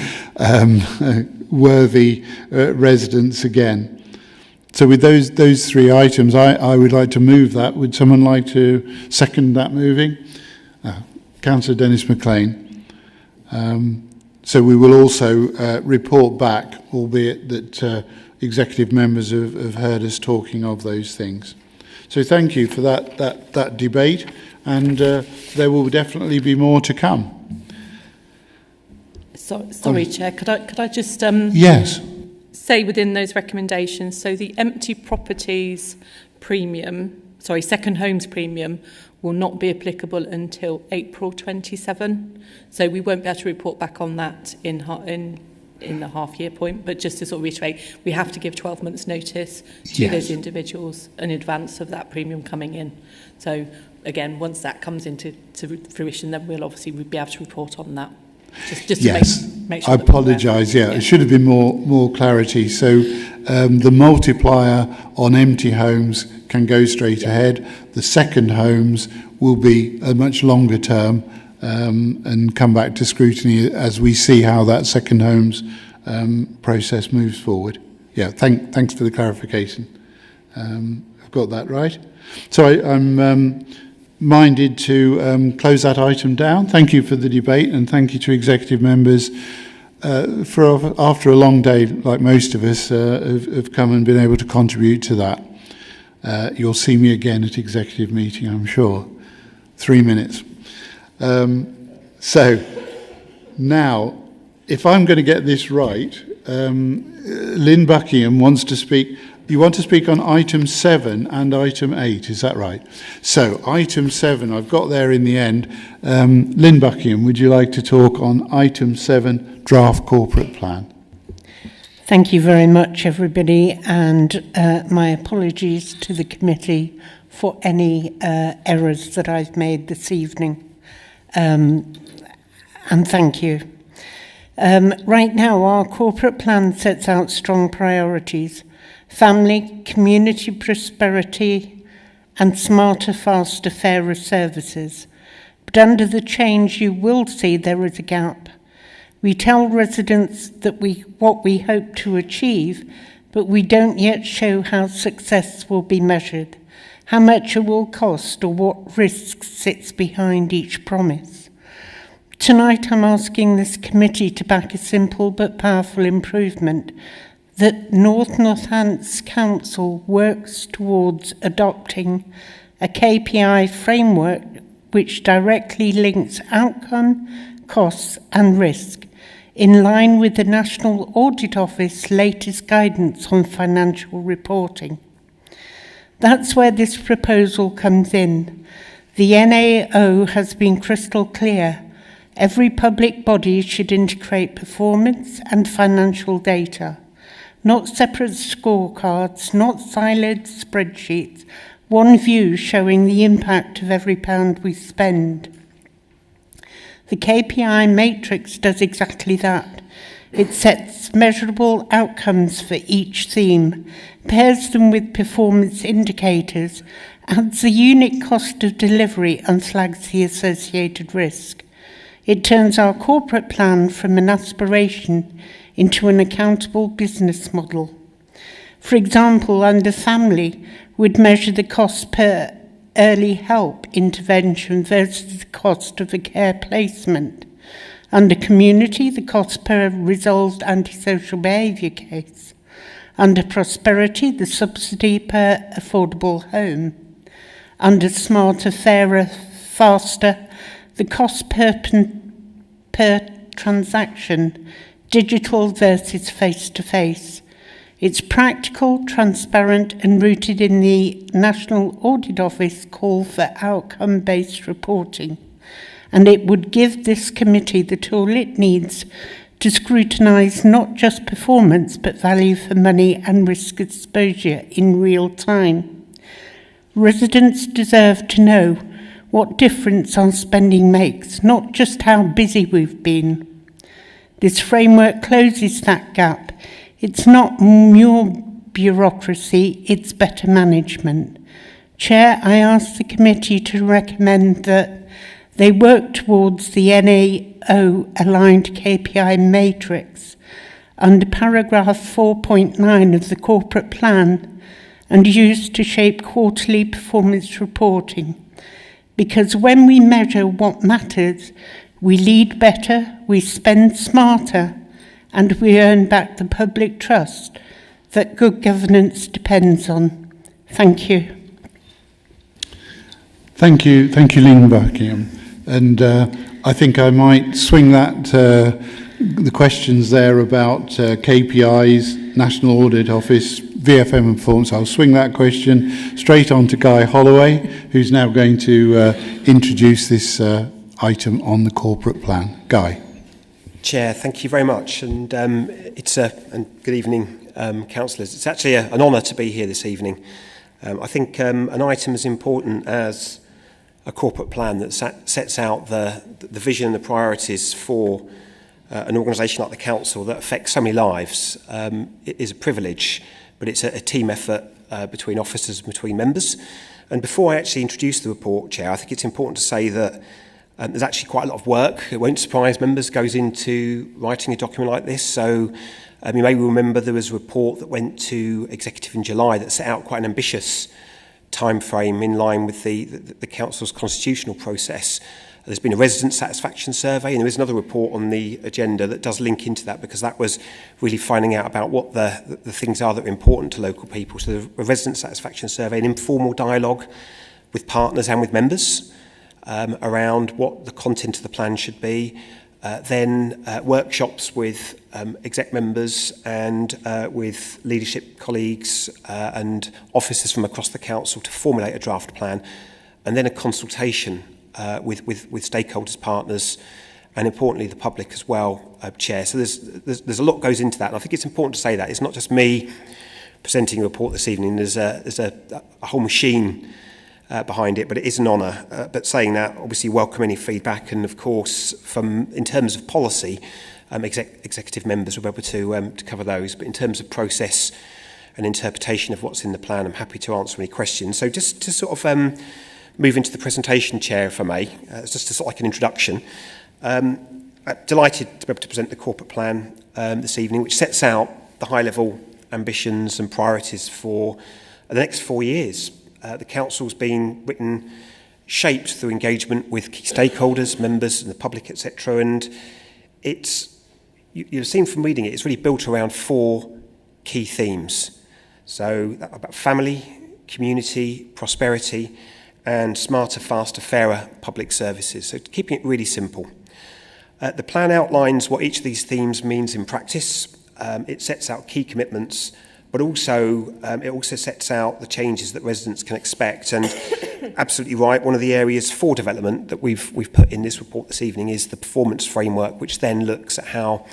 worthy residence again. So with those three items, I would like to move that. Would someone like to second that moving? Councillor Dennis McLean. So we will also report back, albeit that executive members have heard us talking of those things. So thank you for that debate, and there will definitely be more to come. Sorry, Chair, could I just yes. say within those recommendations, so the empty properties premium, second homes premium, will not be applicable until April 27. So we won't be able to report back on that in the half-year point, but just to sort of reiterate, we have to give 12 months' notice to those individuals in advance of that premium coming in. So again, once that comes into fruition, then we'll obviously be able to report on that. Just to make sure. I apologise. It should have been more clarity. So the multiplier on empty homes can go straight ahead. The second homes will be a much longer term and come back to scrutiny as we see how that second homes process moves forward. Thanks for the clarification. I've got that right. So I'm minded to close that item down. Thank you for the debate, and thank you to executive members for after a long day, like most of us, have come and been able to contribute to that. You'll see me again at executive meeting, I'm sure. 3 minutes. So now, if I'm going to get this right, Lynn Buckingham wants to speak. You want to speak on item 7 and item 8, is that right? So item 7, I've got there in the end. Lynn Buckingham, would you like to talk on item 7, draft corporate plan? Thank you very much, everybody, and my apologies to the committee for any errors that I've made this evening. And thank you. Right now, our corporate plan sets out strong priorities: family, community prosperity, and smarter, faster, fairer services. But under the change, you will see there is a gap. We tell residents that what we hope to achieve, but we don't yet show how success will be measured, how much it will cost, or what risk sits behind each promise. Tonight, I'm asking this committee to back a simple but powerful improvement that North Northants Council works towards adopting a KPI framework which directly links outcome, costs and risk, in line with the National Audit Office's latest guidance on financial reporting. That's where this proposal comes in. The NAO has been crystal clear. Every public body should integrate performance and financial data. Not separate scorecards, not siloed spreadsheets, one view showing the impact of every pound we spend. The KPI matrix does exactly that. It sets measurable outcomes for each theme, pairs them with performance indicators, adds the unit cost of delivery and flags the associated risk. It turns our corporate plan from an aspiration into an accountable business model. For example, under family, we'd measure the cost per early help intervention versus the cost of a care placement. Under community, the cost per resolved antisocial behaviour case. Under prosperity, the subsidy per affordable home. Under smarter, fairer, faster, the cost per transaction, digital versus face-to-face. It's practical, transparent and rooted in the National Audit Office call for outcome-based reporting. And it would give this committee the tool it needs to scrutinise not just performance but value for money and risk exposure in real time. Residents deserve to know what difference our spending makes, not just how busy we've been. This framework closes that gap. It's not more bureaucracy, it's better management. Chair, I ask the committee to recommend that they work towards the NAO-aligned KPI matrix. Under paragraph 4.9 of the corporate plan, and used to shape quarterly performance reporting. Because when we measure what matters, we lead better, we spend smarter, and we earn back the public trust that good governance depends on. Thank you. Thank you, Lynn Buckingham. And I think I might swing that, the questions there about KPIs, National Audit Office, VFM and performance. I'll swing that question straight on to Guy Holloway, who's now going to introduce this item on the corporate plan. Guy. Chair, thank you very much. And and good evening, councillors. It's actually an honour to be here this evening. I think an item as important as a corporate plan that sets out the vision and the priorities for an organisation like the council that affects so many lives is a privilege, but it's a team effort between officers and between members. And before I actually introduce the report, Chair, I think it's important to say that there's actually quite a lot of work, it won't surprise members, goes into writing a document like this. So you may remember there was a report that went to Executive in July that set out quite an ambitious time frame in line with the council's constitutional process. There's been a resident satisfaction survey, and there is another report on the agenda that does link into that, because that was really finding out about what the things are that are important to local people. So the resident satisfaction survey, an informal dialogue with partners and with members around what the content of the plan should be. Then workshops with exec members and with leadership colleagues and officers from across the council to formulate a draft plan, and then a consultation with stakeholders, partners, and importantly the public as well, Chair. So there's a lot goes into that, and I think it's important to say that it's not just me presenting a report this evening. There's a whole machine behind it, but it is an honour. But saying that, obviously welcome any feedback, and of course, in terms of policy, executive members will be able to cover those. But in terms of process and interpretation of what's in the plan, I'm happy to answer any questions. So just to sort of move into the presentation, Chair, if I may, it's just sort of like an introduction. Delighted to be able to present the corporate plan this evening, which sets out the high-level ambitions and priorities for the next 4 years. The council's been shaped through engagement with key stakeholders, members and the public, etc. And you've seen from reading it, it's really built around 4 key themes. So about family, community, prosperity, and smarter, faster, fairer public services. So keeping it really simple. The plan outlines what each of these themes means in practice. It sets out key commitments, but also it also sets out the changes that residents can expect. And absolutely right, one of the areas for development that we've put in this report this evening is the performance framework, which then looks at how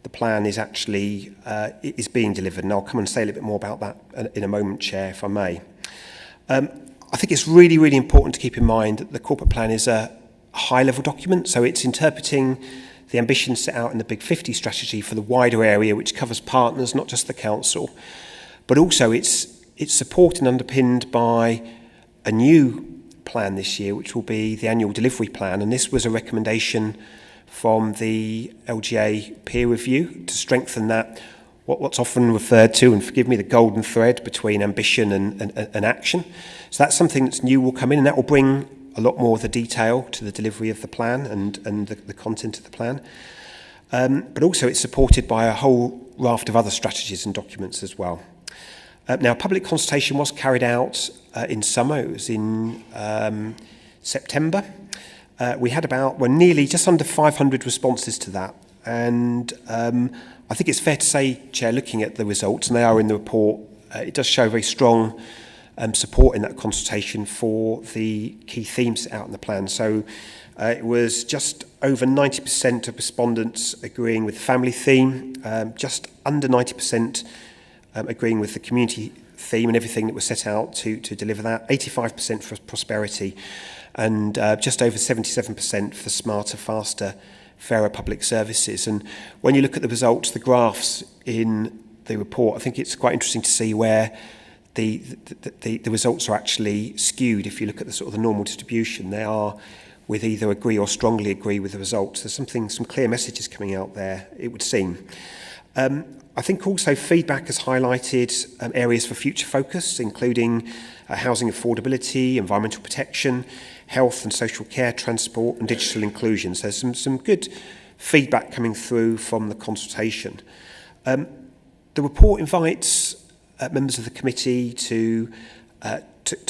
the plan is actually is being delivered. And I'll come and say a little bit more about that in a moment, Chair, if I may. I think it's really, really important to keep in mind that the corporate plan is a high-level document, so it's interpreting the ambitions set out in the Big 50 strategy for the wider area, which covers partners, not just the council, but also it's supported and underpinned by a new plan this year, which will be the annual delivery plan, and this was a recommendation from the LGA peer review to strengthen that, what's often referred to, and forgive me, the golden thread between ambition and action. So that's something that's new will come in, and that will bring a lot more of the detail to the delivery of the plan and the content of the plan. But also it's supported by a whole raft of other strategies and documents as well. Now, public consultation was carried out in summer. It was in September. We had nearly just under 500 responses to that. And I think it's fair to say, Chair, looking at the results, and they are in the report, it does show very strong support in that consultation for the key themes out in the plan. So it was just over 90% of respondents agreeing with the family theme, just under 90% agreeing with the community theme and everything that was set out to deliver that, 85% for prosperity, and just over 77% for smarter, faster, fairer public services. And when you look at the results, the graphs in the report, I think it's quite interesting to see where the results are actually skewed. If you look at the sort of the normal distribution, they are with either agree or strongly agree with the results. There's some clear messages coming out there, it would seem. I think also feedback has highlighted areas for future focus, including housing affordability, environmental protection, health and social care, transport and digital inclusion. So some good feedback coming through from the consultation. The report invites members of the committee to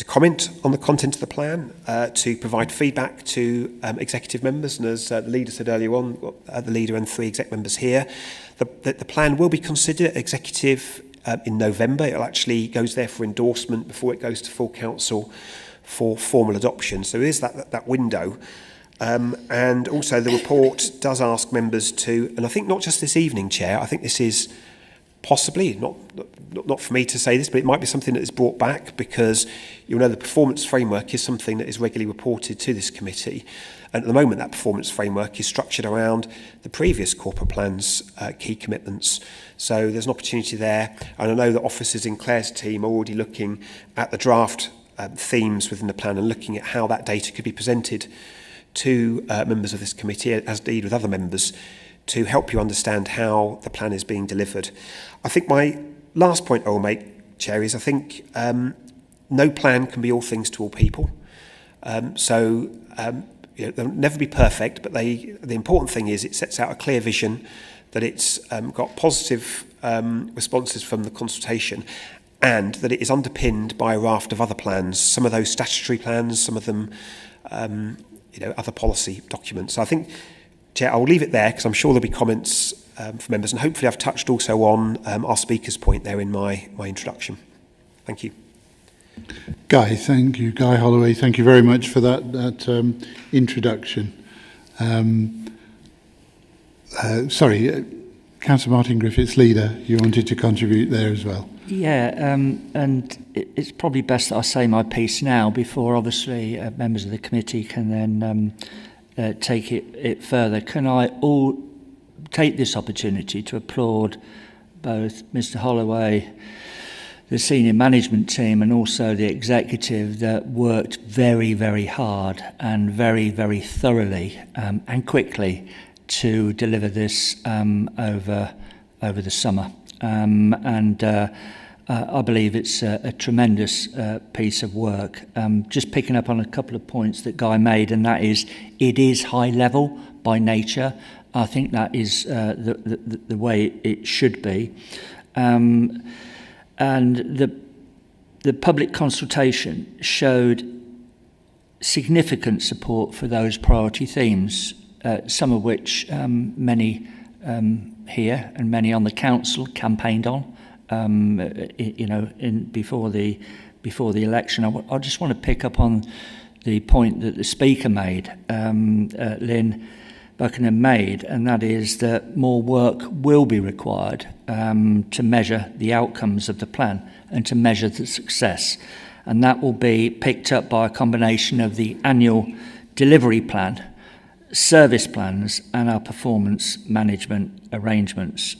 comment on the content of the plan, to provide feedback to executive members, and as the leader said earlier on, the leader and 3 exec members here, the plan will be considered at executive in November. It actually goes there for endorsement before it goes to full council for formal adoption. So there is that window. And also the report does ask members to, and I think not just this evening, Chair, I think this is possibly, not for me to say this, but it might be something that is brought back, because you'll know the performance framework is something that is regularly reported to this committee. And at the moment, that performance framework is structured around the previous corporate plan's key commitments. So there's an opportunity there. And I know that officers in Claire's team are already looking at the draft themes within the plan and looking at how that data could be presented to members of this committee, as indeed with other members, to help you understand how the plan is being delivered. I think my last point I will make, Chair, is I think no plan can be all things to all people. They'll never be perfect, but the important thing is it sets out a clear vision, that it's got positive responses from the consultation, and that it is underpinned by a raft of other plans, some of those statutory plans, some of them other policy documents. So I think, Chair, I will leave it there, because I'm sure there'll be comments from members, and hopefully I've touched also on our speaker's point there in my introduction. Thank you. Guy, thank you. Guy Holloway, thank you very much for that introduction. Councillor Martin Griffiths, leader, you wanted to contribute there as well. Yeah, and it's probably best that I say my piece now before, obviously, members of the committee can then take it further. Can I all take this opportunity to applaud both Mr. Holloway, the senior management team, and also the executive that worked very, very hard and very, very thoroughly and quickly to deliver this over the summer. I believe it's a tremendous piece of work. Just picking up on a couple of points that Guy made, and that is, it is high level by nature. I think that is the way it should be. And the public consultation showed significant support for those priority themes, some of which many here and many on the council campaigned on. Before the election. I just want to pick up on the point that the speaker made, Lynn Buckingham made, and that is that more work will be required to measure the outcomes of the plan and to measure the success. And that will be picked up by a combination of the annual delivery plan, service plans, and our performance management arrangements.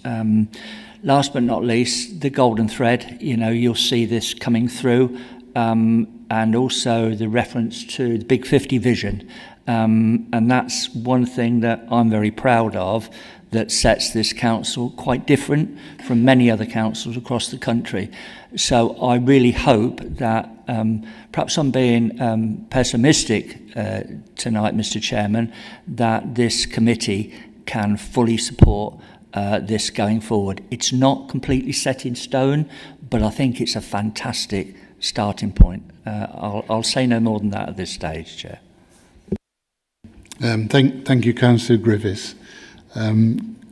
Last but not least, the golden thread, you'll see this coming through, and also the reference to the Big 50 vision. And that's one thing that I'm very proud of, that sets this council quite different from many other councils across the country. So I really hope that, perhaps I'm being pessimistic tonight, Mr. Chairman, that this committee can fully support this going forward. It's not completely set in stone, but I think it's a fantastic starting point. I'll say no more than that at this stage, Chair. Thank you, Councillor Griffiths.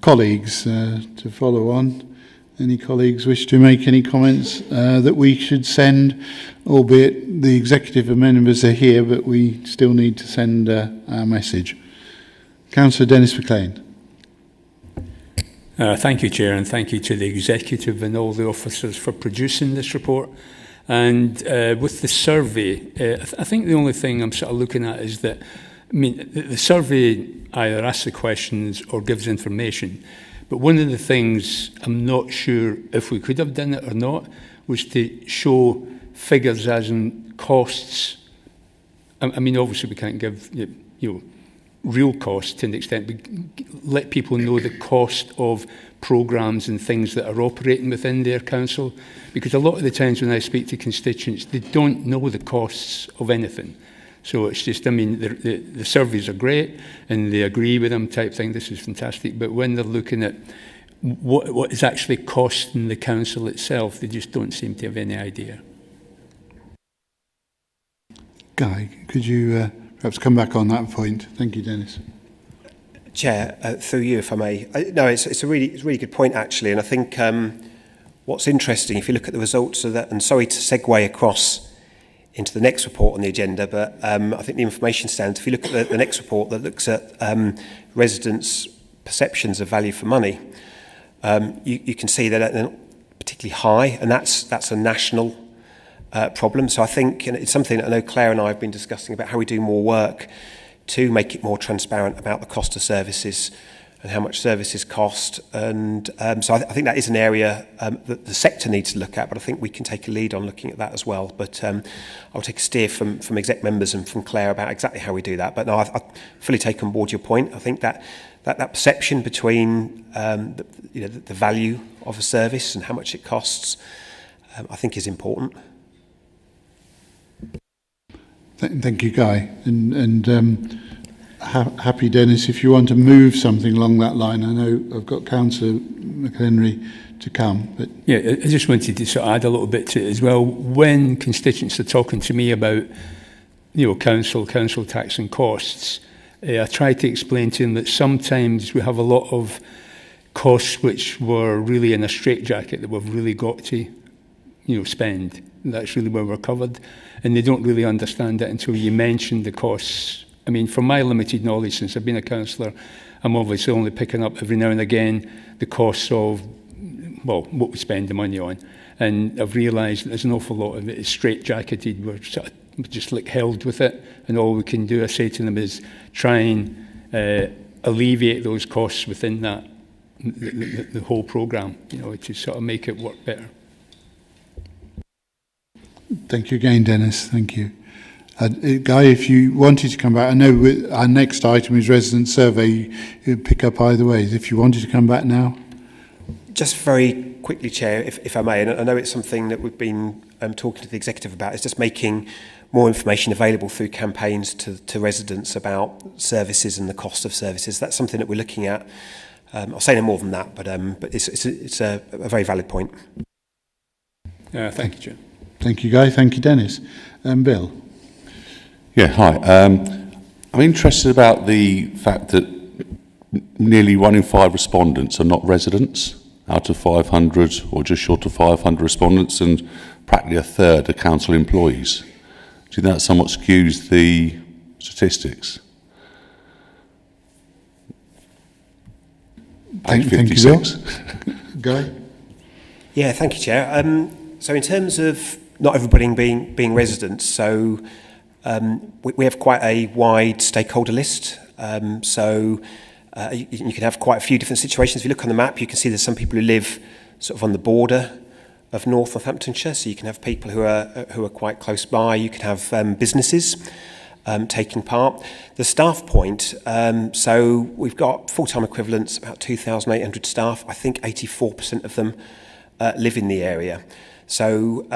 Colleagues, to follow on, any colleagues wish to make any comments that we should send, albeit the executive members are here, but we still need to send our message. Councillor Dennis McLean. Thank you, Chair, and thank you to the executive and all the officers for producing this report. And with the survey, I think the only thing I'm sort of looking at is that, the survey either asks the questions or gives information. But one of the things I'm not sure if we could have done it or not was to show figures as in costs. Obviously we can't give real cost to an extent, let people know the cost of programmes and things that are operating within their council, because a lot of the times when I speak to constituents, they don't know the costs of anything. So it's just, I mean, the surveys are great and they agree with them type thing, this is fantastic, but when they're looking at what is actually costing the council itself, they just don't seem to have any idea. Guy, could you perhaps come back on that point? Thank you, Dennis. Chair, through you, if I may. No, it's a really good point, actually, and I think what's interesting, if you look at the results of that, and sorry to segue across into the next report on the agenda, but I think the information stands, if you look at the next report that looks at residents' perceptions of value for money, you can see that they're not particularly high, and that's a national problem. So I think it's something that I know Claire and I have been discussing about how we do more work to make it more transparent about the cost of services and how much services cost. And so I think that is an area that the sector needs to look at, but I think we can take a lead on looking at that as well. But I'll take a steer from exec members and from Claire about exactly how we do that. But no, I fully take on board your point. I think that perception between the value of a service and how much it costs, I think is important. Thank you, Guy. And happy, Dennis, if you want to move something along that line. I know I've got Councillor McHenry to come. But yeah, I just wanted to sort of add a little bit to it as well. When constituents are talking to me about, council tax and costs, I try to explain to them that sometimes we have a lot of costs which were really in a straitjacket that we've really got to, spend. That's really where we're covered. And they don't really understand it until you mention the costs. I mean, from my limited knowledge, since I've been a councillor, I'm obviously only picking up every now and again the costs of, what we spend the money on. And I've realised there's an awful lot of it is straitjacketed. We're sort of just like held with it. And all we can do, I say to them, is try and alleviate those costs within that, the whole programme, to sort of make it work better. Thank you again, Dennis. Thank you. Guy, if you wanted to come back, I know our next item is resident survey. You pick up either way. If you wanted to come back now. Just very quickly, Chair, if I may, and I know it's something that we've been talking to the executive about, is just making more information available through campaigns to residents about services and the cost of services. That's something that we're looking at. I'll say no more than that, but it's a very valid point. Thank you, Chair. Thank you, Guy. Thank you, Dennis. Bill. Yeah, hi. I'm interested about the fact that nearly 1 in 5 respondents are not residents out of 500 or just short of 500 respondents, and practically a third are council employees. Do you think that somewhat skews the statistics? Page 56. Thank you, Bill. Guy? Yeah, thank you, Chair. So in terms of not everybody being residents, so we have quite a wide stakeholder list. So you can have quite a few different situations. If you look on the map, you can see there's some people who live sort of on the border of North Northamptonshire. So you can have people who are quite close by. You can have businesses taking part. The staff point, so we've got full-time equivalents, about 2,800 staff. I think 84% of them live in the area. So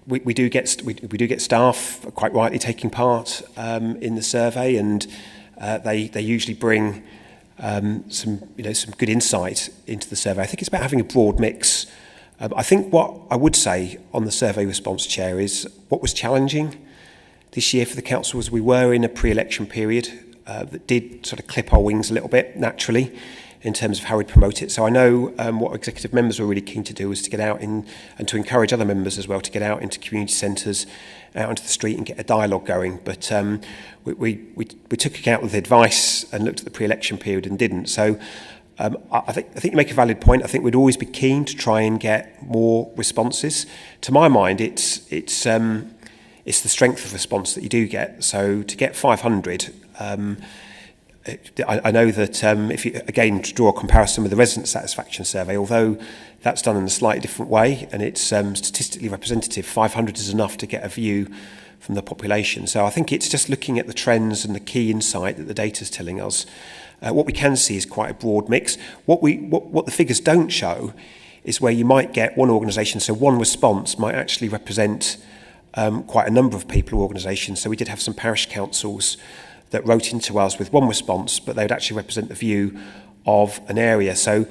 we do get staff quite rightly taking part in the survey, and they usually bring some good insight into the survey. I think it's about having a broad mix. I think what I would say on the survey response, Chair, is what was challenging this year for the council was we were in a pre-election period that did sort of clip our wings a little bit naturally in terms of how we'd promote it. So I know what executive members were really keen to do was to get out and to encourage other members as well to get out into community centres, out into the street and get a dialogue going. But we took account of the advice and looked at the pre-election period and didn't. So I think you make a valid point. I think we'd always be keen to try and get more responses. To my mind, it's the strength of response that you do get. So to get 500, I know that if you, again, to draw a comparison with the resident satisfaction survey, although that's done in a slightly different way and it's statistically representative, 500 is enough to get a view from the population. So I think it's just looking at the trends and the key insight that the data is telling us. What we can see is quite a broad mix. What the figures don't show is where you might get one organisation, so one response might actually represent quite a number of people or organisations. So we did have some parish councils that wrote into us with one response, but they would actually represent the view of an area. So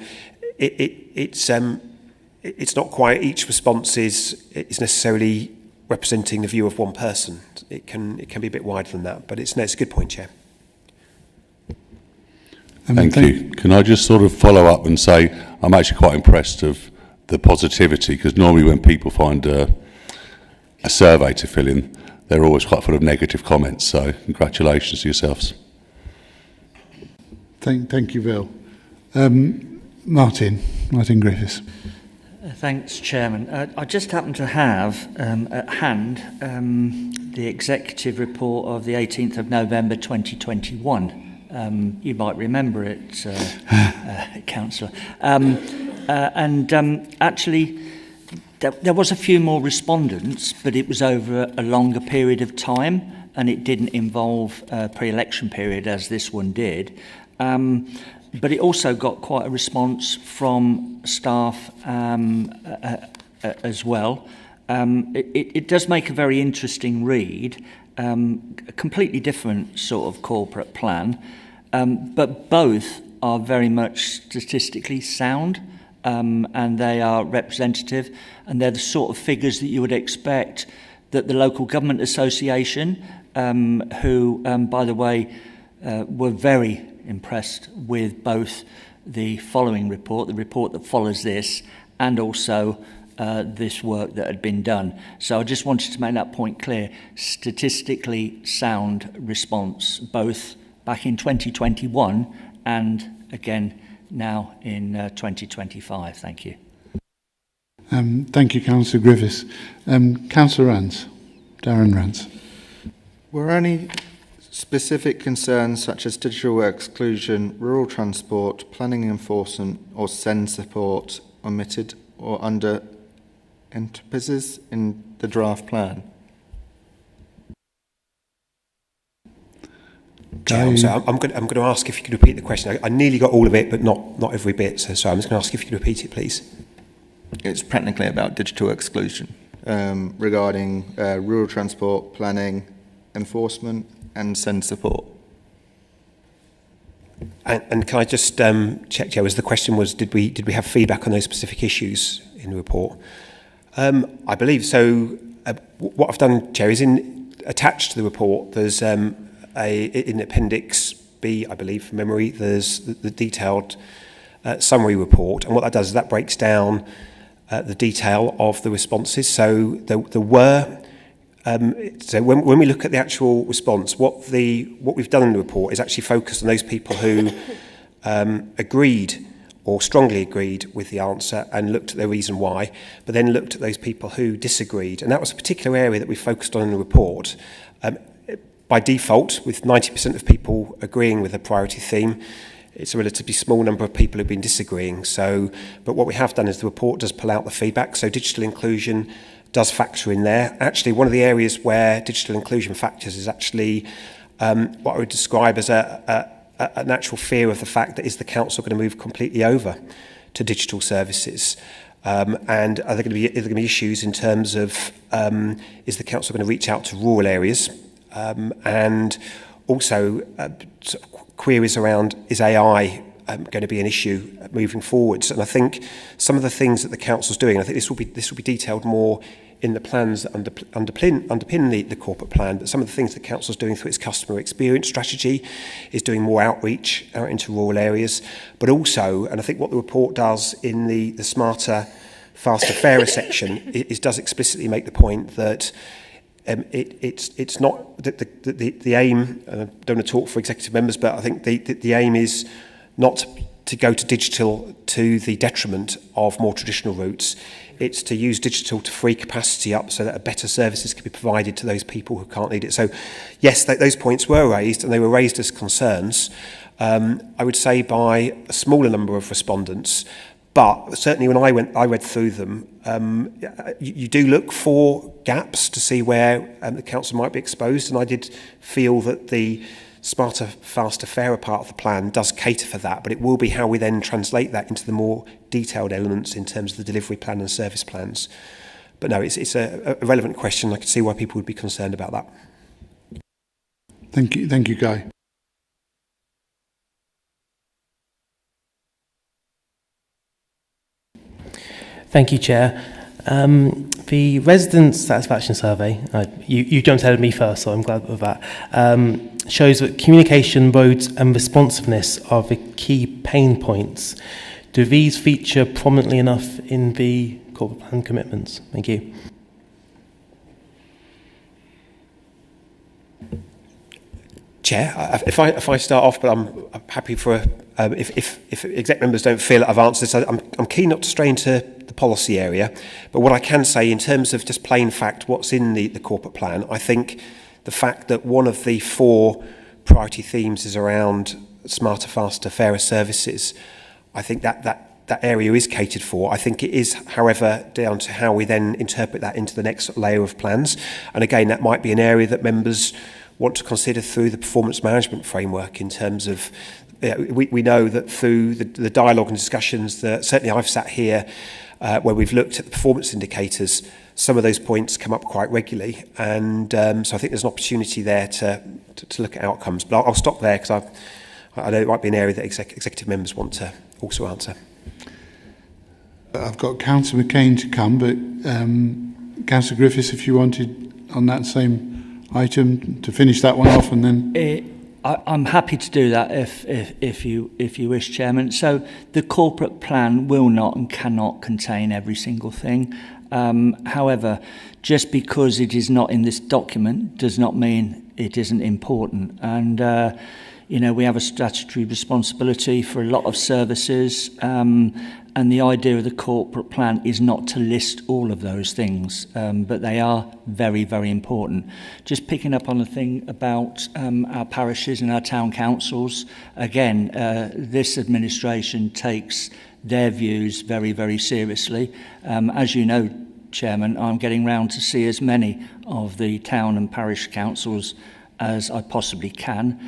it's not quite each response is necessarily representing the view of one person. It can be a bit wider than that, but it's a good point, Chair. Thank you. Can I just sort of follow up and say I'm actually quite impressed of the positivity, because normally when people find a survey to fill in, they're always quite full of negative comments. So congratulations to yourselves. Thank you, Bill. Martin Griffiths. Thanks, Chairman. I just happen to have at hand the executive report of the 18th of November 2021. You might remember it, Councillor. Actually, there was a few more respondents, but it was over a longer period of time, and it didn't involve a pre-election period as this one did. But it also got quite a response from staff as well. It does make a very interesting read, a completely different sort of corporate plan, but both are very much statistically sound. And they are representative, and they're the sort of figures that you would expect that the Local Government Association, who, by the way, were very impressed with both the following report, the report that follows this, and also this work that had been done. So I just wanted to make that point clear. Statistically sound response, both back in 2021 and again now in 2025. Thank you. Thank you, Councillor Griffiths. Councillor Rance, Darren Rance. Were any specific concerns such as digital exclusion, rural transport, planning enforcement or SEND support omitted or under enterprises in the draft plan? So I'm going to ask if you could repeat the question. I nearly got all of it, but not every bit. So I'm just going to ask if you could repeat it, please. It's practically about digital exclusion regarding rural transport, planning, enforcement, and SEND support. And can I just check, Joe, as the question was, did we have feedback on those specific issues in the report? I believe so. What I've done, Chair, is attached to the report. There's in Appendix B, I believe, from memory, there's the detailed summary report. And what that does is that breaks down the detail of the responses. So there were, so when we look at the actual response, what we've done in the report is actually focused on those people who agreed or strongly agreed with the answer and looked at their reason why, but then looked at those people who disagreed. And that was a particular area that we focused on in the report. By default, with 90% of people agreeing with the priority theme, it's a relatively small number of people who've been disagreeing. So, but what we have done is the report does pull out the feedback. So digital inclusion does factor in there. Actually, one of the areas where digital inclusion factors is actually what I would describe as a natural fear of the fact that is the council going to move completely over to digital services. And are there going to be issues in terms of is the council going to reach out to rural areas? And also sort of queries around, is AI going to be an issue moving forwards? And I think some of the things that the council's doing, I think this will be detailed more in the plans that underpin the corporate plan, but some of the things the council's doing through its customer experience strategy is doing more outreach out into rural areas, but also, and I think what the report does in the smarter, faster, fairer section is does explicitly make the point that it's not the aim, and I don't want to talk for executive members, but I think the aim is not to go to digital to the detriment of more traditional routes. It's to use digital to free capacity up so that better services can be provided to those people who can't need it. So yes, those points were raised, and they were raised as concerns. I would say by a smaller number of respondents, but certainly when I read through them, you do look for gaps to see where the council might be exposed, and I did feel that the smarter, faster, fairer part of the plan does cater for that, but it will be how we then translate that into the more detailed elements in terms of the delivery plan and service plans. But no, it's a relevant question. I can see why people would be concerned about that. Thank you, Guy. Thank you, Chair. The resident satisfaction survey, you jumped ahead of me first, so I'm glad with that, shows that communication, roads and responsiveness are the key pain points. Do these feature prominently enough in the corporate plan commitments? Thank you. Chair, if I start off, but I'm happy for if exec members don't feel that I've answered this, I'm keen not to stray into the policy area. But what I can say in terms of just plain fact, what's in the corporate plan, I think the fact that one of the 4 priority themes is around smarter, faster, fairer services, I think that area is catered for. I think it is, however, down to how we then interpret that into the next layer of plans. And again, that might be an area that members want to consider through the performance management framework in terms of, we know that through the dialogue and discussions that certainly I've sat here where we've looked at the performance indicators, some of those points come up quite regularly. And so I think there's an opportunity there to look at outcomes. But I'll stop there because I know it might be an area that executive members want to also answer. I've got Councillor McCain to come, but Councillor Griffiths, if you wanted on that same item to finish that one off, and then I'm happy to do that if you wish, Chairman. So the corporate plan will not and cannot contain every single thing. However, just because it is not in this document does not mean it isn't important. And we have a statutory responsibility for a lot of services, and the idea of the corporate plan is not to list all of those things, but they are very, very important. Just picking up on the thing about our parishes and our town councils, again, this administration takes their views very, very seriously. As you know, Chairman, I'm getting round to see as many of the town and parish councils as I possibly can.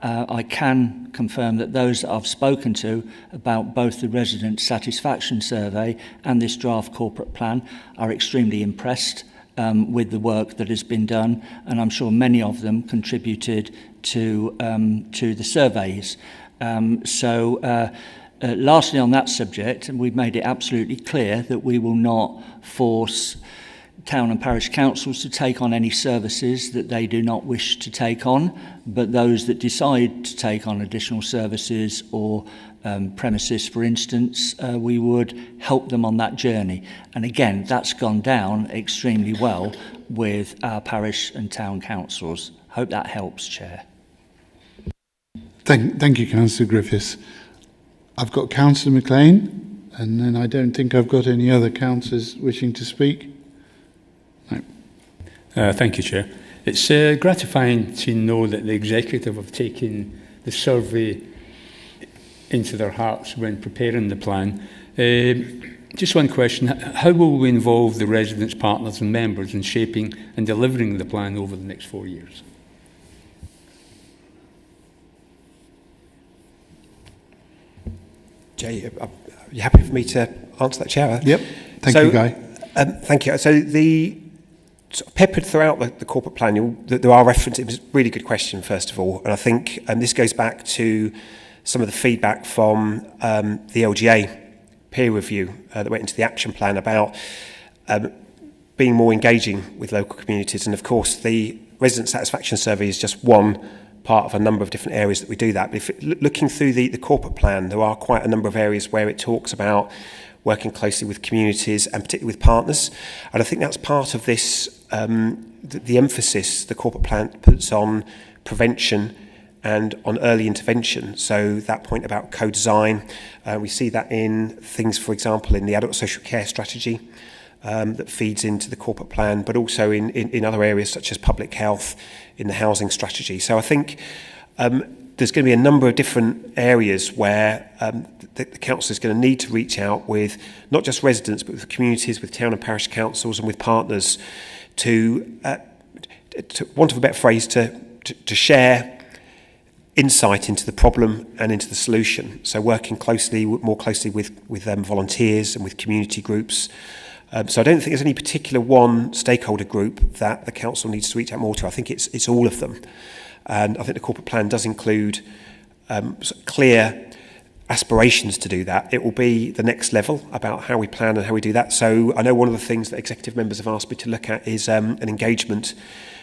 I can confirm that those that I've spoken to about both the resident satisfaction survey and this draft corporate plan are extremely impressed with the work that has been done, and I'm sure many of them contributed to the surveys. Lastly on that subject, and we've made it absolutely clear that we will not force town and parish councils to take on any services that they do not wish to take on, but those that decide to take on additional services or premises, for instance, we would help them on that journey. And again, that's gone down extremely well with our parish and town councils. Hope that helps, Chair. Thank you, Councillor Griffiths. I've got Councillor McLean, and then I don't think I've got any other councillors wishing to speak. Thank you, Chair. It's gratifying to know that the executive have taken the survey into their hearts when preparing the plan. Just one question. How will we involve the residents, partners and members in shaping and delivering the plan over the next 4 years? Jay, are you happy for me to answer that, Chair? Yep. Thank you, Guy. Thank you. So peppered throughout the corporate plan, there are references. It was a really good question, first of all, and I think this goes back to some of the feedback from the LGA peer review that went into the action plan about being more engaging with local communities. And of course, the resident satisfaction survey is just one part of a number of different areas that we do that. But looking through the corporate plan, there are quite a number of areas where it talks about working closely with communities and particularly with partners. And I think that's part of this, the emphasis the corporate plan puts on prevention and on early intervention. So that point about co-design, we see that in things, for example, in the adult social care strategy that feeds into the corporate plan, but also in other areas such as public health, in the housing strategy. So I think there's going to be a number of different areas where the council is going to need to reach out with not just residents, but with communities, with town and parish councils, and with partners to want of a better phrase, to share insight into the problem and into the solution. So working more closely with volunteers and with community groups. So I don't think there's any particular one stakeholder group that the council needs to reach out more to. I think it's all of them. And I think the corporate plan does include clear aspirations to do that. It will be the next level about how we plan and how we do that. So I know one of the things that executive members have asked me to look at is an engagement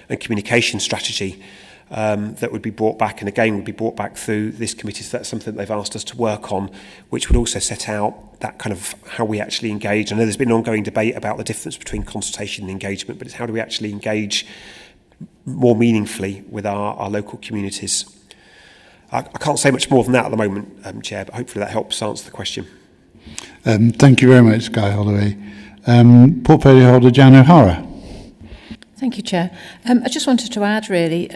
and communication strategy that would be brought back, and again would be brought back through this committee. So that's something they've asked us to work on, which would also set out that kind of how we actually engage. I know there's been an ongoing debate about the difference between consultation and engagement, but it's how do we actually engage more meaningfully with our local communities. I can't say much more than that at the moment, Chair, but hopefully that helps answer the question. Thank you very much, Guy Holloway. Portfolio holder Jan O'Hara. Thank you, Chair. I just wanted to add, really,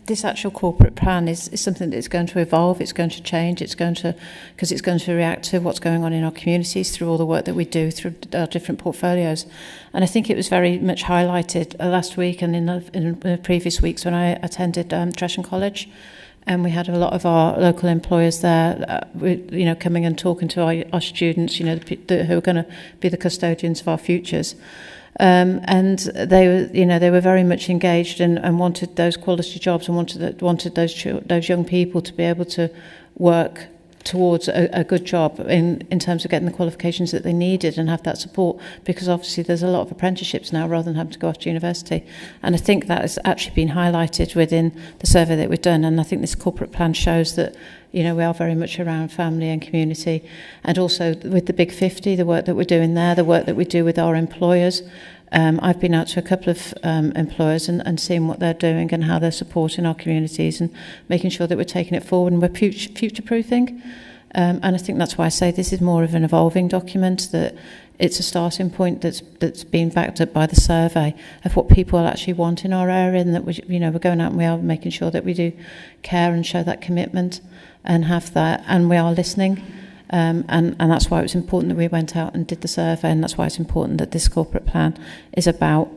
this actual corporate plan is something that's going to evolve, it's going to change, because it's going to react to what's going on in our communities through all the work that we do through our different portfolios. And I think it was very much highlighted last week and in the previous weeks when I attended Tresham College. And we had a lot of our local employers there, coming and talking to our students, who are going to be the custodians of our futures. And they were very much engaged and wanted those quality jobs and wanted those young people to be able to work towards a good job in terms of getting the qualifications that they needed and have that support, because obviously there's a lot of apprenticeships now rather than having to go off to university. And I think that has actually been highlighted within the survey that we've done, and I think this corporate plan shows that we are very much around family and community, and also with the Big 50, the work that we're doing there, the work that we do with our employers. I've been out to a couple of employers and seeing what they're doing and how they're supporting our communities and making sure that we're taking it forward and we're future-proofing. And I think that's why I say this is more of an evolving document, that it's a starting point that's been backed up by the survey of what people actually want in our area, and that we're going out and we are making sure that we do care and show that commitment and have that, and we are listening. And that's why it was important that we went out and did the survey, and that's why it's important that this corporate plan is about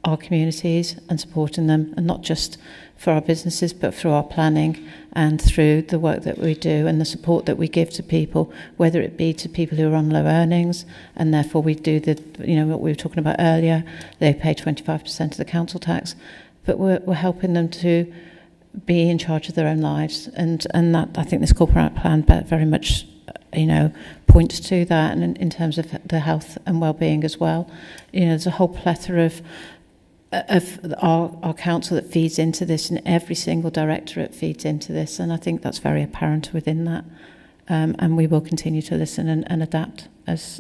our communities and supporting them, and not just for our businesses but through our planning and through the work that we do and the support that we give to people, whether it be to people who are on low earnings, and therefore we do what we were talking about earlier, they pay 25% of the council tax, but we're helping them to be in charge of their own lives, and that, I think this corporate plan very much points to that, and in terms of the health and well-being as well. There's a whole plethora of our council that feeds into this, and every single directorate feeds into this, and I think that's very apparent within that. And we will continue to listen and adapt as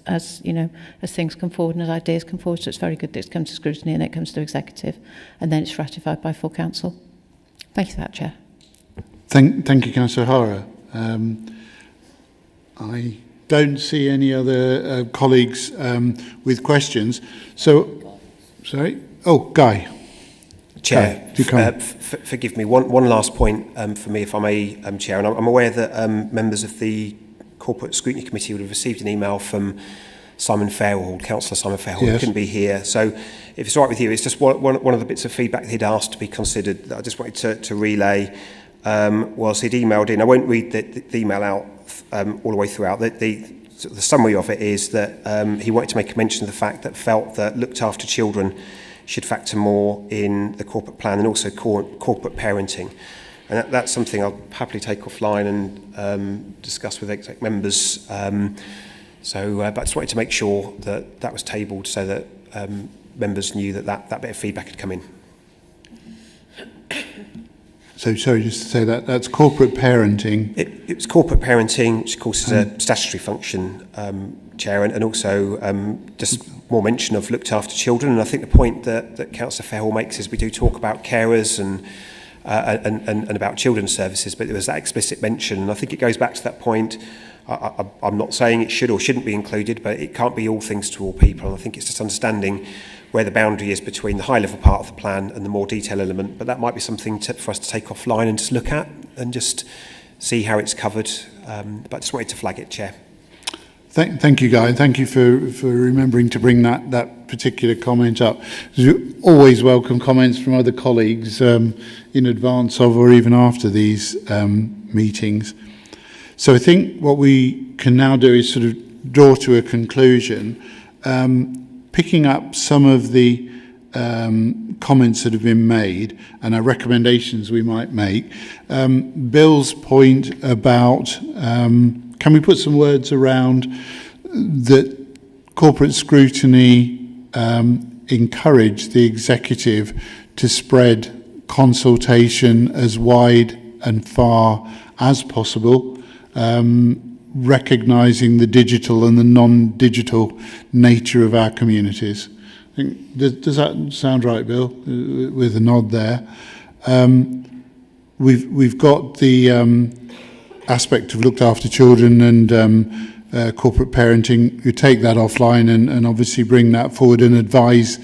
things come forward and as ideas come forward. So it's very good that it's come to scrutiny and it comes to executive, and then it's ratified by full council. Thank you for that, Chair. Thank you, Councillor O'Hara. I don't see any other colleagues with questions. So, sorry. Oh, Guy. Chair, forgive me. One last point for me, if I may, Chair. And I'm aware that members of the Corporate Scrutiny Committee would have received an email from Simon Fairhall, Councillor Simon Fairhall, yes, who couldn't be here. So, if it's all right with you, it's just one of the bits of feedback that he'd asked to be considered that I just wanted to relay. Whilst he'd emailed in, I won't read the email out all the way throughout. The summary of it is that he wanted to make a mention of the fact that felt that looked after children should factor more in the corporate plan, and also corporate parenting. And that's something I'll happily take offline and discuss with exec members. But I just wanted to make sure that was tabled so that members knew that bit of feedback had come in. So, sorry, just to say that's corporate parenting. It's corporate parenting, which of course is a statutory function, Chair, and also just more mention of looked after children. And I think the point that Councillor Fairhall makes is we do talk about carers and about children's services, but there was that explicit mention, and I think it goes back to that point. I'm not saying it should or shouldn't be included, but it can't be all things to all people, and I think it's just understanding where the boundary is between the high-level part of the plan and the more detailed element, but that might be something for us to take offline and just look at, and just see how it's covered. But just wanted to flag it, Chair. Thank you, Guy, and thank you for remembering to bring that particular comment up. We always welcome comments from other colleagues in advance of or even after these meetings. So I think what we can now do is sort of draw to a conclusion, picking up some of the comments that have been made and our recommendations we might make. Bill's point about can we put some words around that corporate scrutiny encourage the executive to spread consultation as wide and far as possible, recognising the digital and the non-digital nature of our communities. I think, does that sound right, Bill? With a nod there. We've got the aspect of looked after children and corporate parenting. You take that offline and obviously bring that forward and advise.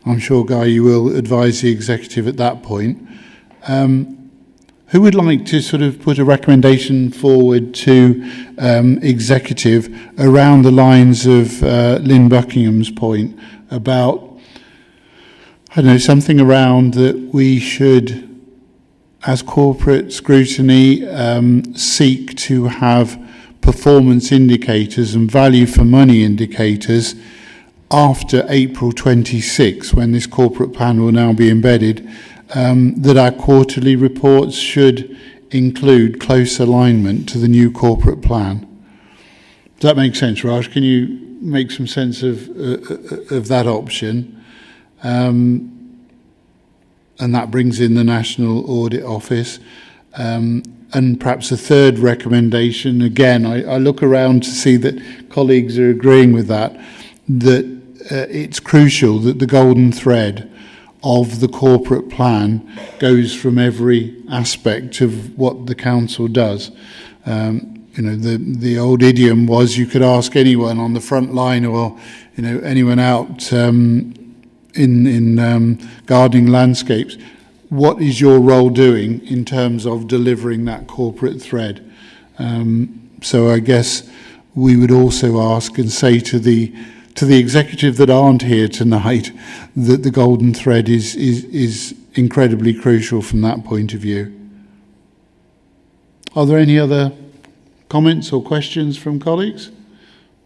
I'm sure, Guy, you will advise the executive at that point. Who would like to sort of put a recommendation forward to executive around the lines of Lynn Buckingham's point about, I don't know, something around that we should, as corporate scrutiny, seek to have performance indicators and value for money indicators after April 26, when this corporate plan will now be embedded, that our quarterly reports should include close alignment to the new corporate plan. Does that make sense, Raj? Can you make some sense of that option? And that brings in the National Audit Office. And perhaps a third recommendation, again, I look around to see that colleagues are agreeing with that it's crucial that the golden thread of the corporate plan goes from every aspect of what the council does. The old idiom was you could ask anyone on the front line or anyone out in gardening landscapes, what is your role doing in terms of delivering that corporate thread? So I guess we would also ask and say to the executive that aren't here tonight that the golden thread is incredibly crucial from that point of view. Are there any other comments or questions from colleagues?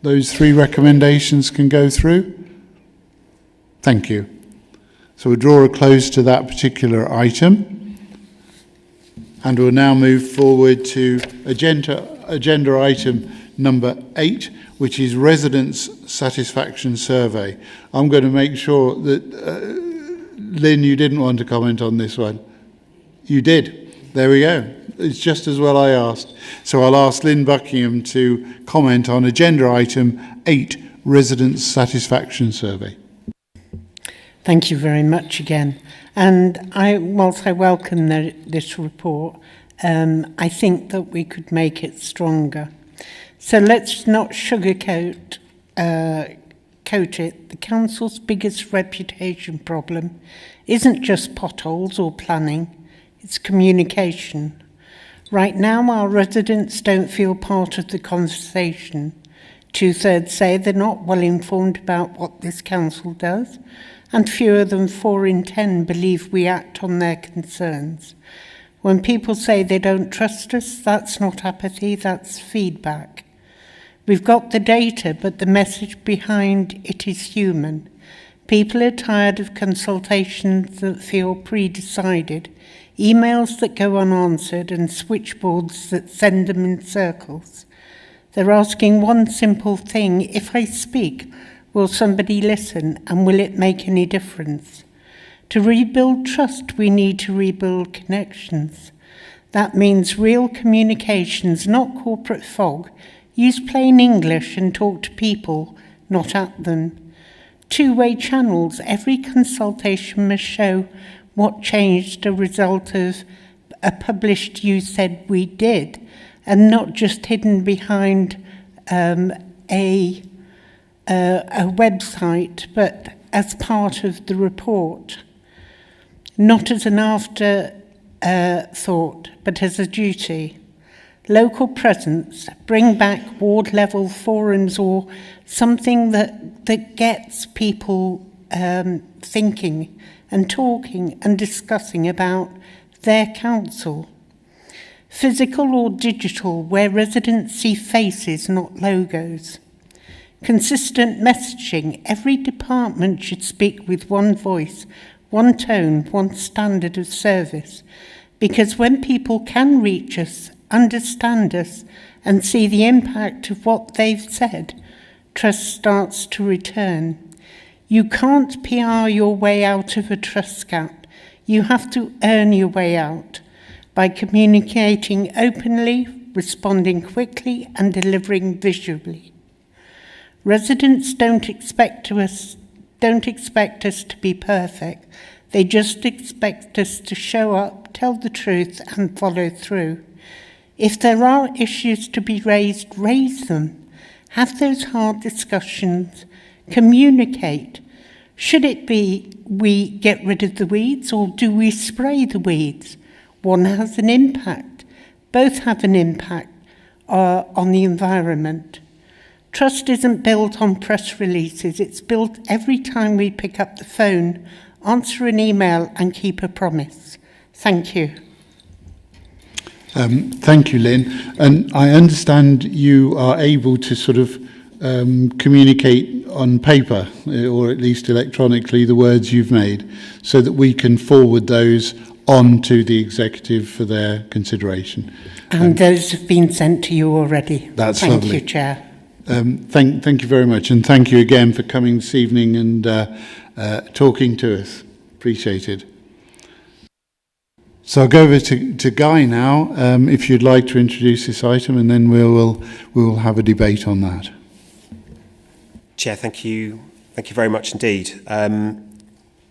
Those three recommendations can go through. Thank you. So we'll draw a close to that particular item. And we'll now move forward to agenda item number 8, which is residents' satisfaction survey. I'm going to make sure that, Lynn, you didn't want to comment on this one. You did. There we go. It's just as well I asked. So I'll ask Lynn Buckingham to comment on agenda item 8, residents' satisfaction survey. Thank you very much again. And whilst I welcome this report, I think that we could make it stronger. So let's not sugarcoat it. The council's biggest reputation problem isn't just potholes or planning, it's communication. Right now, our residents don't feel part of the conversation. 2/3 say they're not well informed about what this council does, and fewer than 4 in 10 believe we act on their concerns. When people say they don't trust us, that's not apathy, that's feedback. We've got the data, but the message behind it is human. People are tired of consultations that feel pre-decided, emails that go unanswered, and switchboards that send them in circles. They're asking one simple thing: if I speak, will somebody listen, and will it make any difference? To rebuild trust, we need to rebuild connections. That means real communications, not corporate fog. Use plain English and talk to people, not at them. Two-way channels. Every consultation must show what changed a result of a published "you said we did," and not just hidden behind a website, but as part of the report, not as an after thought, but as a duty. Local presence, bring back ward-level forums or something that gets people thinking and talking and discussing about their council. Physical or digital, where residents see faces, not logos. Consistent messaging, every department should speak with one voice, one tone, one standard of service. Because when people can reach us, understand us, and see the impact of what they've said, trust starts to return. You can't PR your way out of a trust gap. You have to earn your way out by communicating openly, responding quickly, and delivering visually. Residents don't expect us to be perfect. They just expect us to show up, tell the truth, and follow through. If there are issues to be raised, raise them. Have those hard discussions. Communicate. Should it be we get rid of the weeds, or do we spray the weeds? One has an impact. Both have an impact on the environment. Trust isn't built on press releases. It's built every time we pick up the phone, answer an email, and keep a promise. Thank you. Thank you, Lynn. And I understand you are able to sort of communicate on paper, or at least electronically, the words you've made, so that we can forward those on to the executive for their consideration. And those have been sent to you already. That's lovely. lovely. Thank you, Chair. Thank you very much, and thank you again for coming this evening and talking to us. Appreciated. So I'll go over to Guy now, if you'd like to introduce this item, and then we'll have a debate on that. Chair, thank you very much indeed.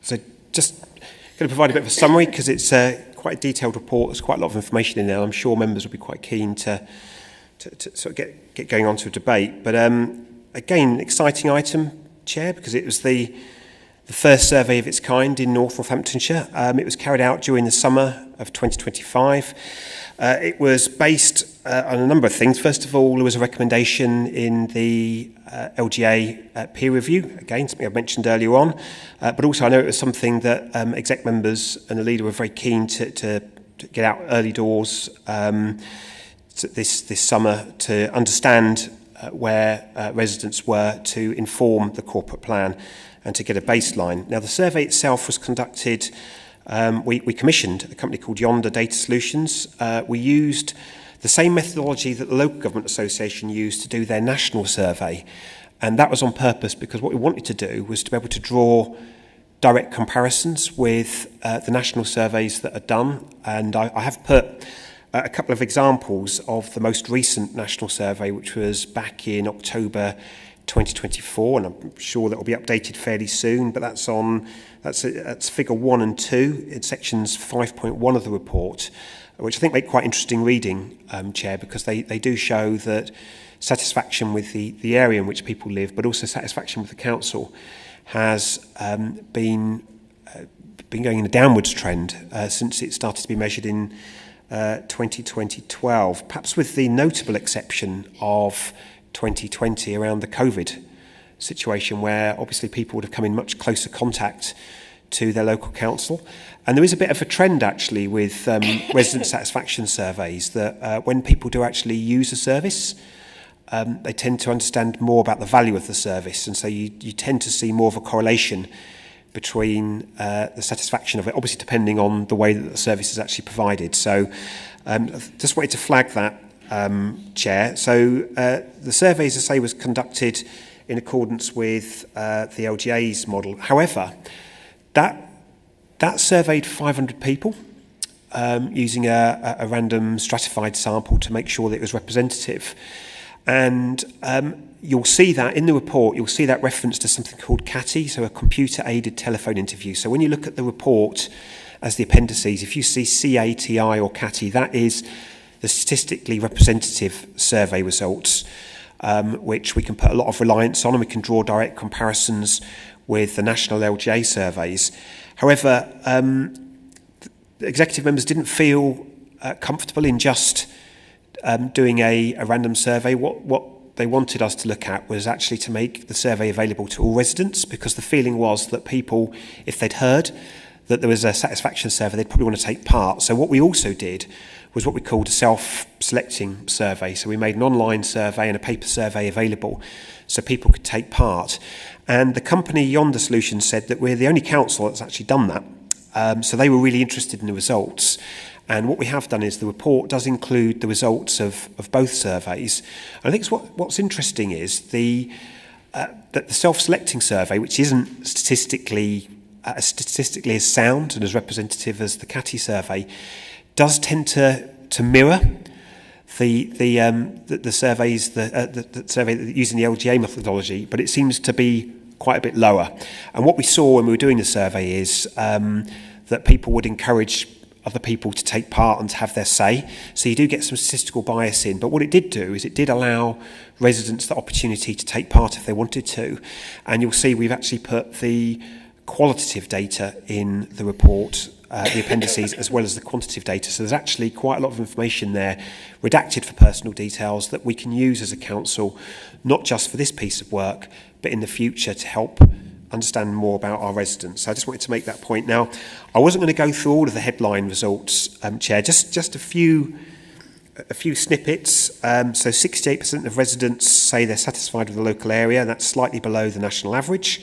So just going to provide a bit of a summary because it's quite a detailed report. There's quite a lot of information in there. I'm sure members will be quite keen to sort of get going on to a debate. But again, exciting item, Chair, because it was the first survey of its kind in North Northamptonshire. It was carried out during the summer of 2025. It was based on a number of things. First of all, there was a recommendation in the LGA peer review, again, something I mentioned earlier on. But also I know it was something that exec members and the leader were very keen to get out early doors this summer to understand where residents were, to inform the corporate plan and to get a baseline. Now, the survey itself was conducted, we commissioned a company called Yonder Data Solutions. We used the same methodology that the Local Government Association used to do their national survey. And that was on purpose because what we wanted to do was to be able to draw direct comparisons with the national surveys that are done. And I have put a couple of examples of the most recent national survey, which was back in October 2024, and I'm sure that will be updated fairly soon, but that's figure 1 and 2 in sections 5.1 of the report, which I think make quite interesting reading, Chair, because they do show that satisfaction with the area in which people live, but also satisfaction with the council, has been going in a downwards trend since it started to be measured in 2012, perhaps with the notable exception of 2020 around the COVID situation, where obviously people would have come in much closer contact to their local council. And there is a bit of a trend actually with resident satisfaction surveys that when people do actually use a service, they tend to understand more about the value of the service, and so you tend to see more of a correlation between the satisfaction of it, obviously depending on the way that the service is actually provided. So just wanted to flag that, Chair. So the survey, as I say, was conducted in accordance with the LGA's model. However, that surveyed 500 people using a random stratified sample to make sure that it was representative. And you'll see that in the report, you'll see that reference to something called CATI, so a computer-aided telephone interview. So when you look at the report as the appendices, if you see CATI or CATI, that is the statistically representative survey results, which we can put a lot of reliance on, and we can draw direct comparisons with the national LGA surveys. However, the executive members didn't feel comfortable in just doing a random survey. What they wanted us to look at was actually to make the survey available to all residents, because the feeling was that people, if they'd heard that there was a satisfaction survey, they'd probably want to take part. So what we also did was what we called a self-selecting survey. So we made an online survey and a paper survey available so people could take part. And the company Yonder Solutions said that we're the only council that's actually done that. So they were really interested in the results. And what we have done is the report does include the results of both surveys. And I think what's interesting is that the self-selecting survey, which isn't statistically as sound and as representative as the CATI survey, does tend to mirror the surveys, the survey using the LGA methodology, but it seems to be quite a bit lower. And what we saw when we were doing the survey is that people would encourage other people to take part and to have their say. So you do get some statistical bias in. But what it did do is it did allow residents the opportunity to take part if they wanted to. And you'll see we've actually put the qualitative data in the report, the appendices, as well as the quantitative data. So there's actually quite a lot of information there, redacted for personal details, that we can use as a council, not just for this piece of work, but in the future to help understand more about our residents. So I just wanted to make that point. Now, I wasn't going to go through all of the headline results, Chair, just a few snippets. So 68% of residents say they're satisfied with the local area, and that's slightly below the national average.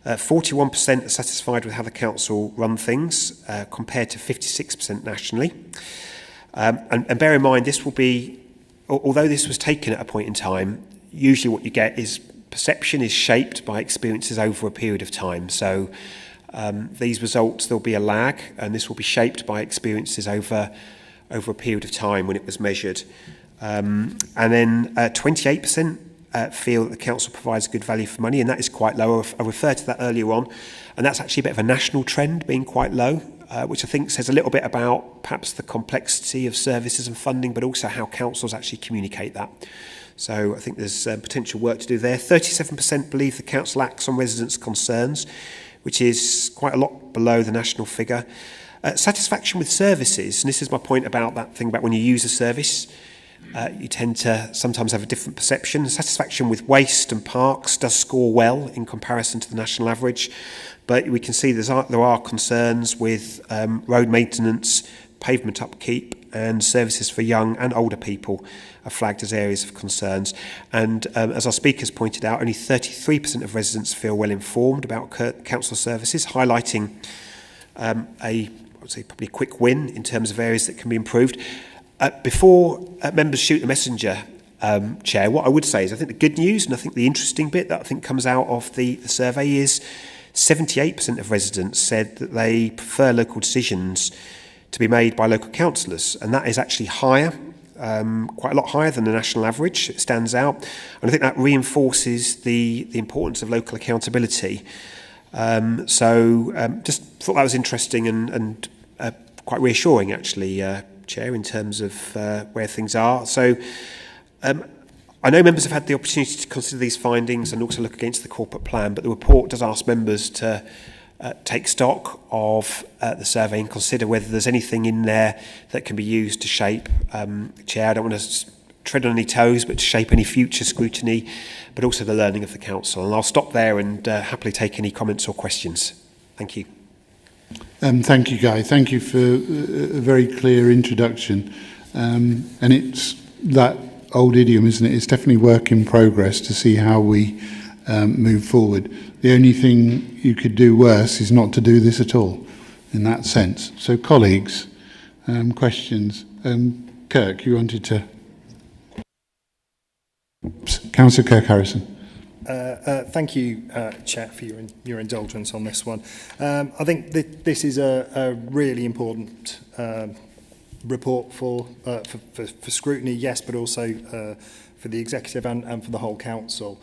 41% are satisfied with how the council run things, compared to 56% nationally. And bear in mind, this will be, although this was taken at a point in time, usually what you get is perception is shaped by experiences over a period of time. So these results, there'll be a lag, and this will be shaped by experiences over a period of time when it was measured. And then 28% feel that the council provides good value for money, and that is quite low. I referred to that earlier on, and that's actually a bit of a national trend, being quite low, which I think says a little bit about perhaps the complexity of services and funding, but also how councils actually communicate that. So I think there's potential work to do there. 37% believe the council acts on residents' concerns, which is quite a lot below the national figure. Satisfaction with services, and this is my point about that thing about when you use a service, you tend to sometimes have a different perception. Satisfaction with waste and parks does score well in comparison to the national average, but we can see there are concerns with road maintenance, pavement upkeep, and services for young and older people are flagged as areas of concerns. And as our speakers pointed out, only 33% of residents feel well informed about council services, highlighting I would say probably a quick win in terms of areas that can be improved. Before members shoot the messenger, Chair, what I would say is I think the good news, and I think the interesting bit that I think comes out of the survey, is 78% of residents said that they prefer local decisions to be made by local councillors, and that is actually higher, quite a lot higher than the national average. It stands out, and I think that reinforces the importance of local accountability. Just thought that was interesting and quite reassuring, actually, Chair, in terms of where things are. So I know members have had the opportunity to consider these findings and also look against the corporate plan, but the report does ask members to take stock of the survey and consider whether there's anything in there that can be used to shape, Chair, I don't want to tread on any toes, but to shape any future scrutiny, but also the learning of the council. And I'll stop there and happily take any comments or questions. Thank you. Thank you, Guy. Thank you for a very clear introduction. And it's that old idiom, isn't it? It's definitely work in progress to see how we move forward. The only thing you could do worse is not to do this at all, in that sense. So, colleagues, questions. Kirk, you wanted to... Councillor Kirk Harrison. Thank you, Chair, for your indulgence on this one. I think this is a really important report for scrutiny, yes, but also for the executive and for the whole council.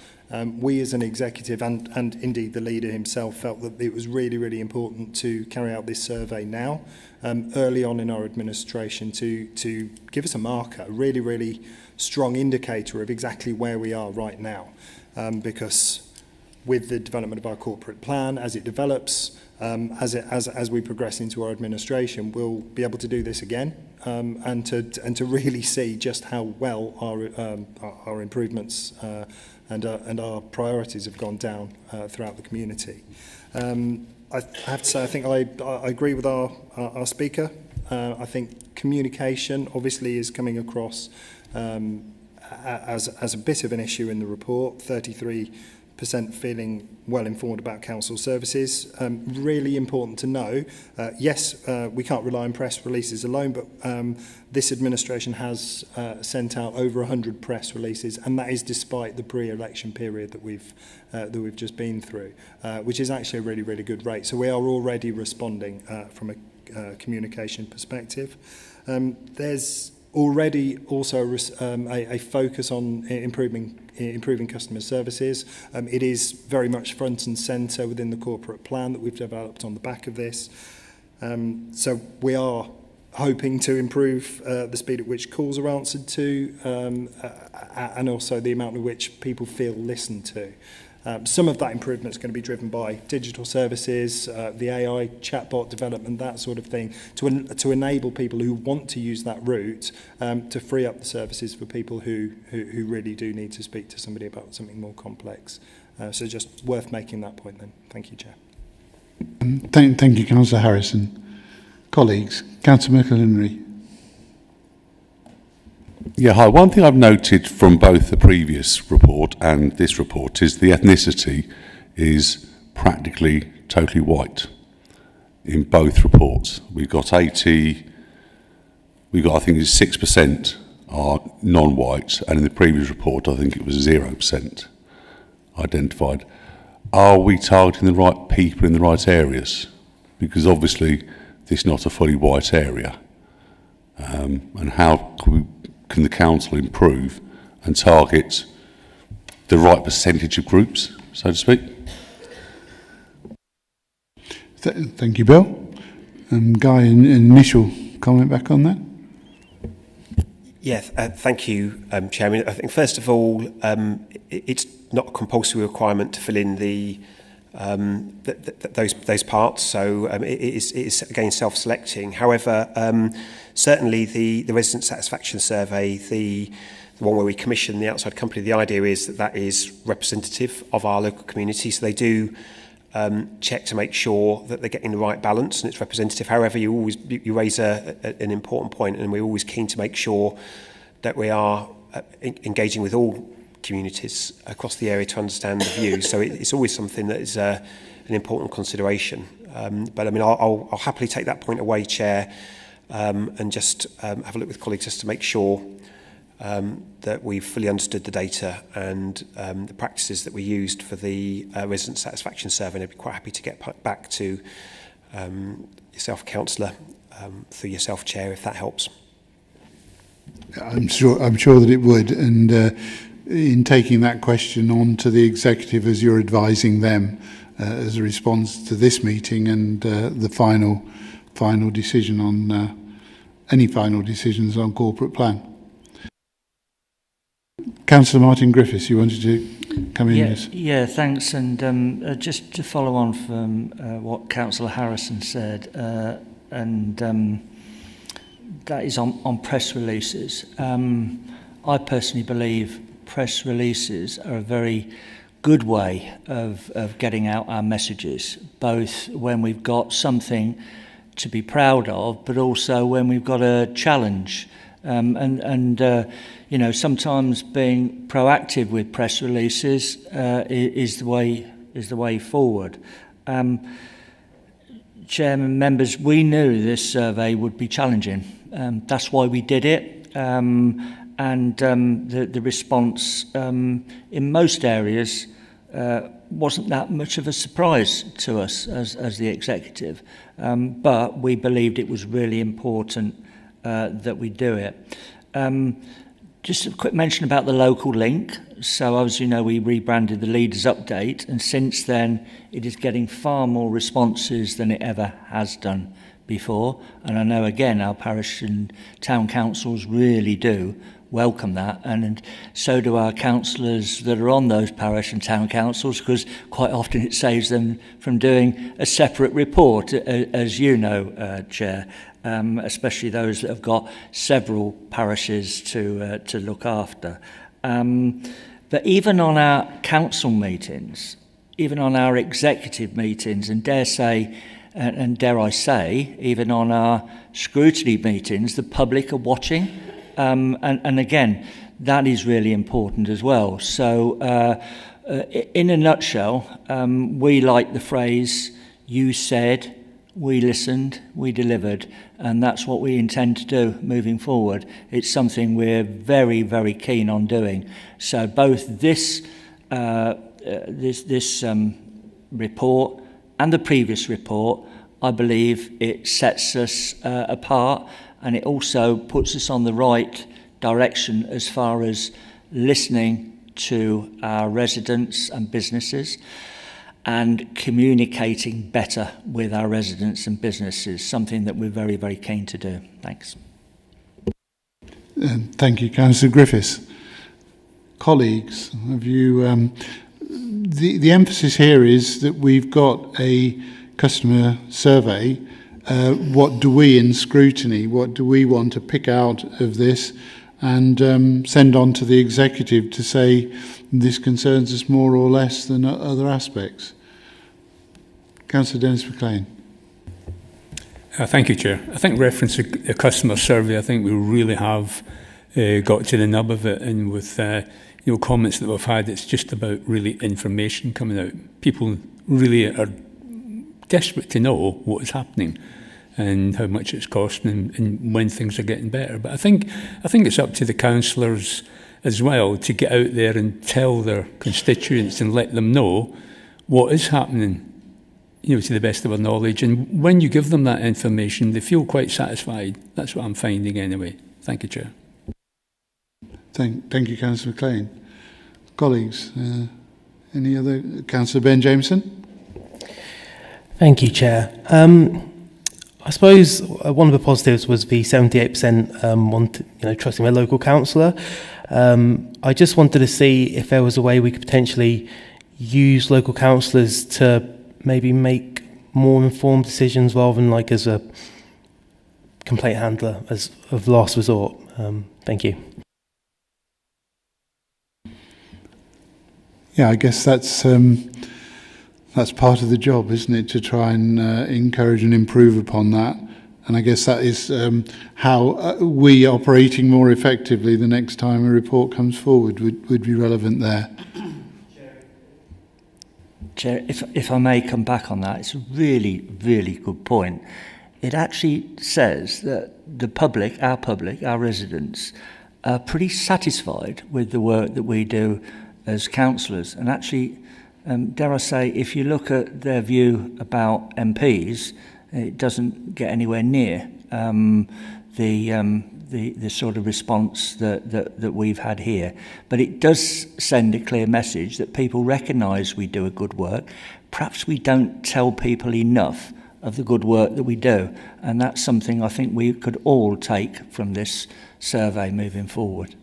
We as an executive and indeed the leader himself felt that it was really, really important to carry out this survey now, early on in our administration, to give us a marker, a really, really strong indicator of exactly where we are right now. Because with the development of our corporate plan, as it develops, as we progress into our administration, we'll be able to do this again, and to really see just how well our improvements and our priorities have gone down throughout the community. I have to say, I think I agree with our speaker. I think communication obviously is coming across as a bit of an issue in the report. 33% feeling well informed about council services. Really important to know. Yes, we can't rely on press releases alone, but this administration has sent out over 100 press releases, and that is despite the pre-election period that we've just been through, which is actually a really, really good rate. So we are already responding from a communication perspective. There's already also a focus on improving customer services. It is very much front and centre within the corporate plan that we've developed on the back of this. So we are hoping to improve the speed at which calls are answered to, and also the amount at which people feel listened to. Some of that improvement is going to be driven by digital services, the AI chatbot development, that sort of thing, to enable people who want to use that route to free up the services for people who really do need to speak to somebody about something more complex. So just worth making that point then. Thank you, Chair. Thank you, Councillor Harrison. Colleagues, Councillor McElhenry. Yeah, hi. One thing I've noted from both the previous report and this report is the ethnicity is practically totally white in both reports. We've got I think it's 6% are non-white, and in the previous report I think it was 0% identified. Are we targeting the right people in the right areas? Because obviously this is not a fully white area. And how can the council improve and target the right percentage of groups, so to speak? Thank you, Bill. Guy, an initial comment back on that? Yeah, thank you, Chairman. I think first of all, it's not a compulsory requirement to fill in those parts, so it is again self-selecting. However, certainly the resident satisfaction survey, the one where we commission the outside company, the idea is that is representative of our local community, so they do check to make sure that they're getting the right balance and it's representative. However, you raise an important point, and we're always keen to make sure that we are engaging with all communities across the area to understand the views. So it's always something that is an important consideration. But I mean, I'll happily take that point away, Chair, and just have a look with colleagues just to make sure that we've fully understood the data and the practices that we used for the resident satisfaction survey. And I'd be quite happy to get back to yourself, Councillor, through yourself, Chair, if that helps. I'm sure that it would, and in taking that question on to the executive as you're advising them as a response to this meeting and the final decision on any final decisions on corporate plan. Councillor Martin Griffiths, you wanted to come in? Yeah, thanks. And just to follow on from what Councillor Harrison said, and that is on press releases. I personally believe press releases are a very good way of getting out our messages, both when we've got something to be proud of, but also when we've got a challenge. You know, sometimes being proactive with press releases is the way forward. Chairman, members, we knew this survey would be challenging. That's why we did it. The response in most areas wasn't that much of a surprise to us as the executive, but we believed it was really important that we do it. Just a quick mention about the local link. So as you know, we rebranded the Leaders Update, and since then it is getting far more responses than it ever has done before, and I know again our parish and town councils really do welcome that, and so do our councillors that are on those parish and town councils, because quite often it saves them from doing a separate report, as you know, Chair, especially those that have got several parishes to look after. But even on our council meetings, even on our executive meetings, and dare I say, even on our scrutiny meetings, the public are watching. And again, that is really important as well. So, in a nutshell, we like the phrase, you said, we listened, we delivered, and that's what we intend to do moving forward. It's something we're very, very keen on doing. So both this report and the previous report, I believe it sets us apart, and it also puts us on the right direction as far as listening to our residents and businesses and communicating better with our residents and businesses, something that we're very, very keen to do. Thanks. Thank you, Councillor Griffiths. Colleagues, have you... the emphasis here is that we've got a customer survey. What do we in Scrutiny, what do we want to pick out of this and send on to the executive to say this concerns us more or less than other aspects? Councillor Dennis McLean. Thank you, Chair. I think reference to the customer survey, I think we really have got to the nub of it, and with comments that we've had, it's just about really information coming out. People really are desperate to know what is happening and how much it's costing and when things are getting better. But I think it's up to the councillors as well to get out there and tell their constituents and let them know what is happening, to the best of our knowledge. And when you give them that information, they feel quite satisfied. That's what I'm finding anyway. Thank you, Chair. Thank you, Councillor McLean. Colleagues, any other? Councillor Ben Jameson. Thank you, Chair. I suppose one of the positives was the 78% trusting their local councillor. I just wanted to see if there was a way we could potentially use local councillors to maybe make more informed decisions rather than like as a complaint handler as of last resort. Thank you. Yeah, I guess that's part of the job, isn't it, to try and encourage and improve upon that. And I guess that is how we operating more effectively the next time a report comes forward would be relevant there. Chair, if I may come back on that, it's a really, really good point. It actually says that the public, our residents, are pretty satisfied with the work that we do as councillors. And actually, dare I say, if you look at their view about MPs, it doesn't get anywhere near the sort of response that we've had here. But it does send a clear message that people recognise we do a good work. Perhaps we don't tell people enough of the good work that we do. And that's something I think we could all take from this survey moving forward.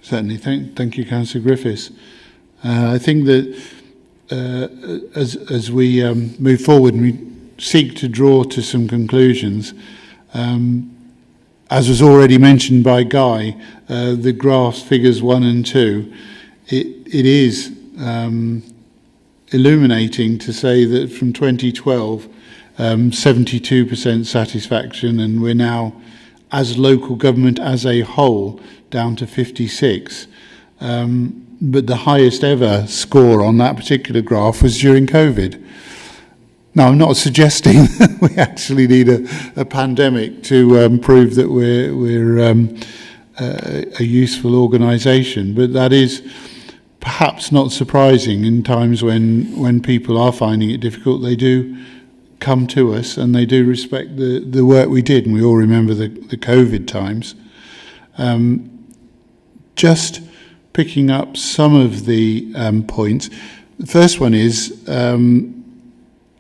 Certainly. Thank you, Councillor Griffiths. I think that as we move forward and we seek to draw to some conclusions, as was already mentioned by Guy, the graphs figures 1 and 2, it is illuminating to say that from 2012, 72% satisfaction, and we're now, as local government as a whole, down to 56. But the highest ever score on that particular graph was during COVID. Now, I'm not suggesting that we actually need a pandemic to prove that we're a useful organisation, but that is perhaps not surprising in times when people are finding it difficult. They do come to us and they do respect the work we did, and we all remember the COVID times. Just picking up some of the points. The first one is,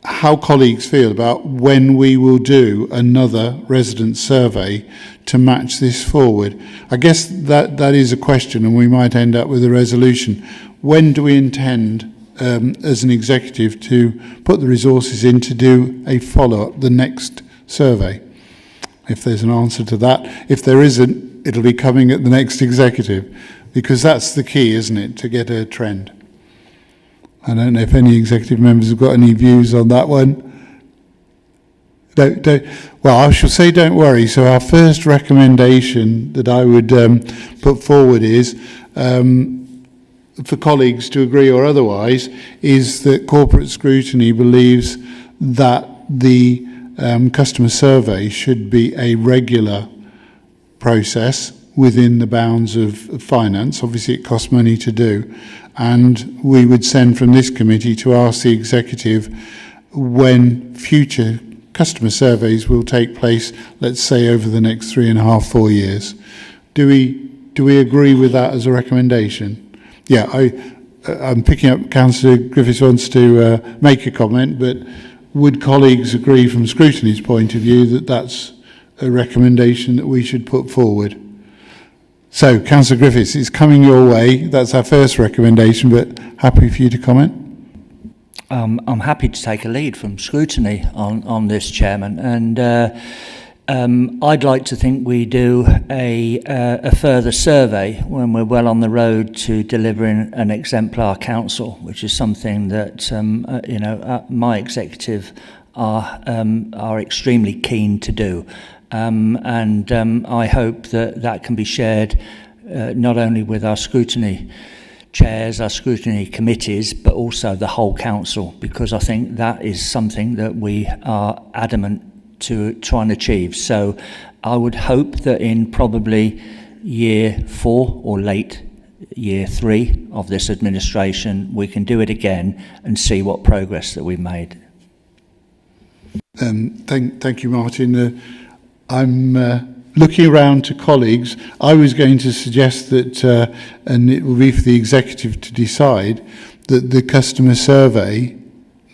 how colleagues feel about when we will do another resident survey to match this forward. I guess that is a question, and we might end up with a resolution. When do we intend, as an executive, to put the resources in to do a follow-up, the next survey? If there's an answer to that. If there isn't, it'll be coming at the next executive, because that's the key, isn't it, to get a trend. I don't know if any executive members have got any views on that one. Well, I shall say don't worry. So our first recommendation that I would put forward is, for colleagues to agree or otherwise, is that corporate scrutiny believes that the customer survey should be a regular process within the bounds of finance. Obviously, it costs money to do. And we would send from this committee to ask the executive when future customer surveys will take place, let's say over the next 3.5, 4 years. Do we agree with that as a recommendation? Yeah, I'm picking up Councillor Griffiths wants to make a comment, but would colleagues agree from Scrutiny's point of view that that's a recommendation that we should put forward? So, Councillor Griffiths, it's coming your way. That's our first recommendation, but happy for you to comment. I'm happy to take a lead from Scrutiny on this, Chairman, and I'd like to think we do a further survey when we're well on the road to delivering an exemplar council, which is something that my executive are extremely keen to do. And I hope that can be shared not only with our scrutiny chairs, our scrutiny committees, but also the whole council, because I think that is something that we are adamant to try and achieve. So I would hope that in probably year 4 or late year 3 of this administration, we can do it again and see what progress that we've made. Thank you, Martin. I'm looking around to colleagues. I was going to suggest that, and it will be for the executive to decide, that the customer survey,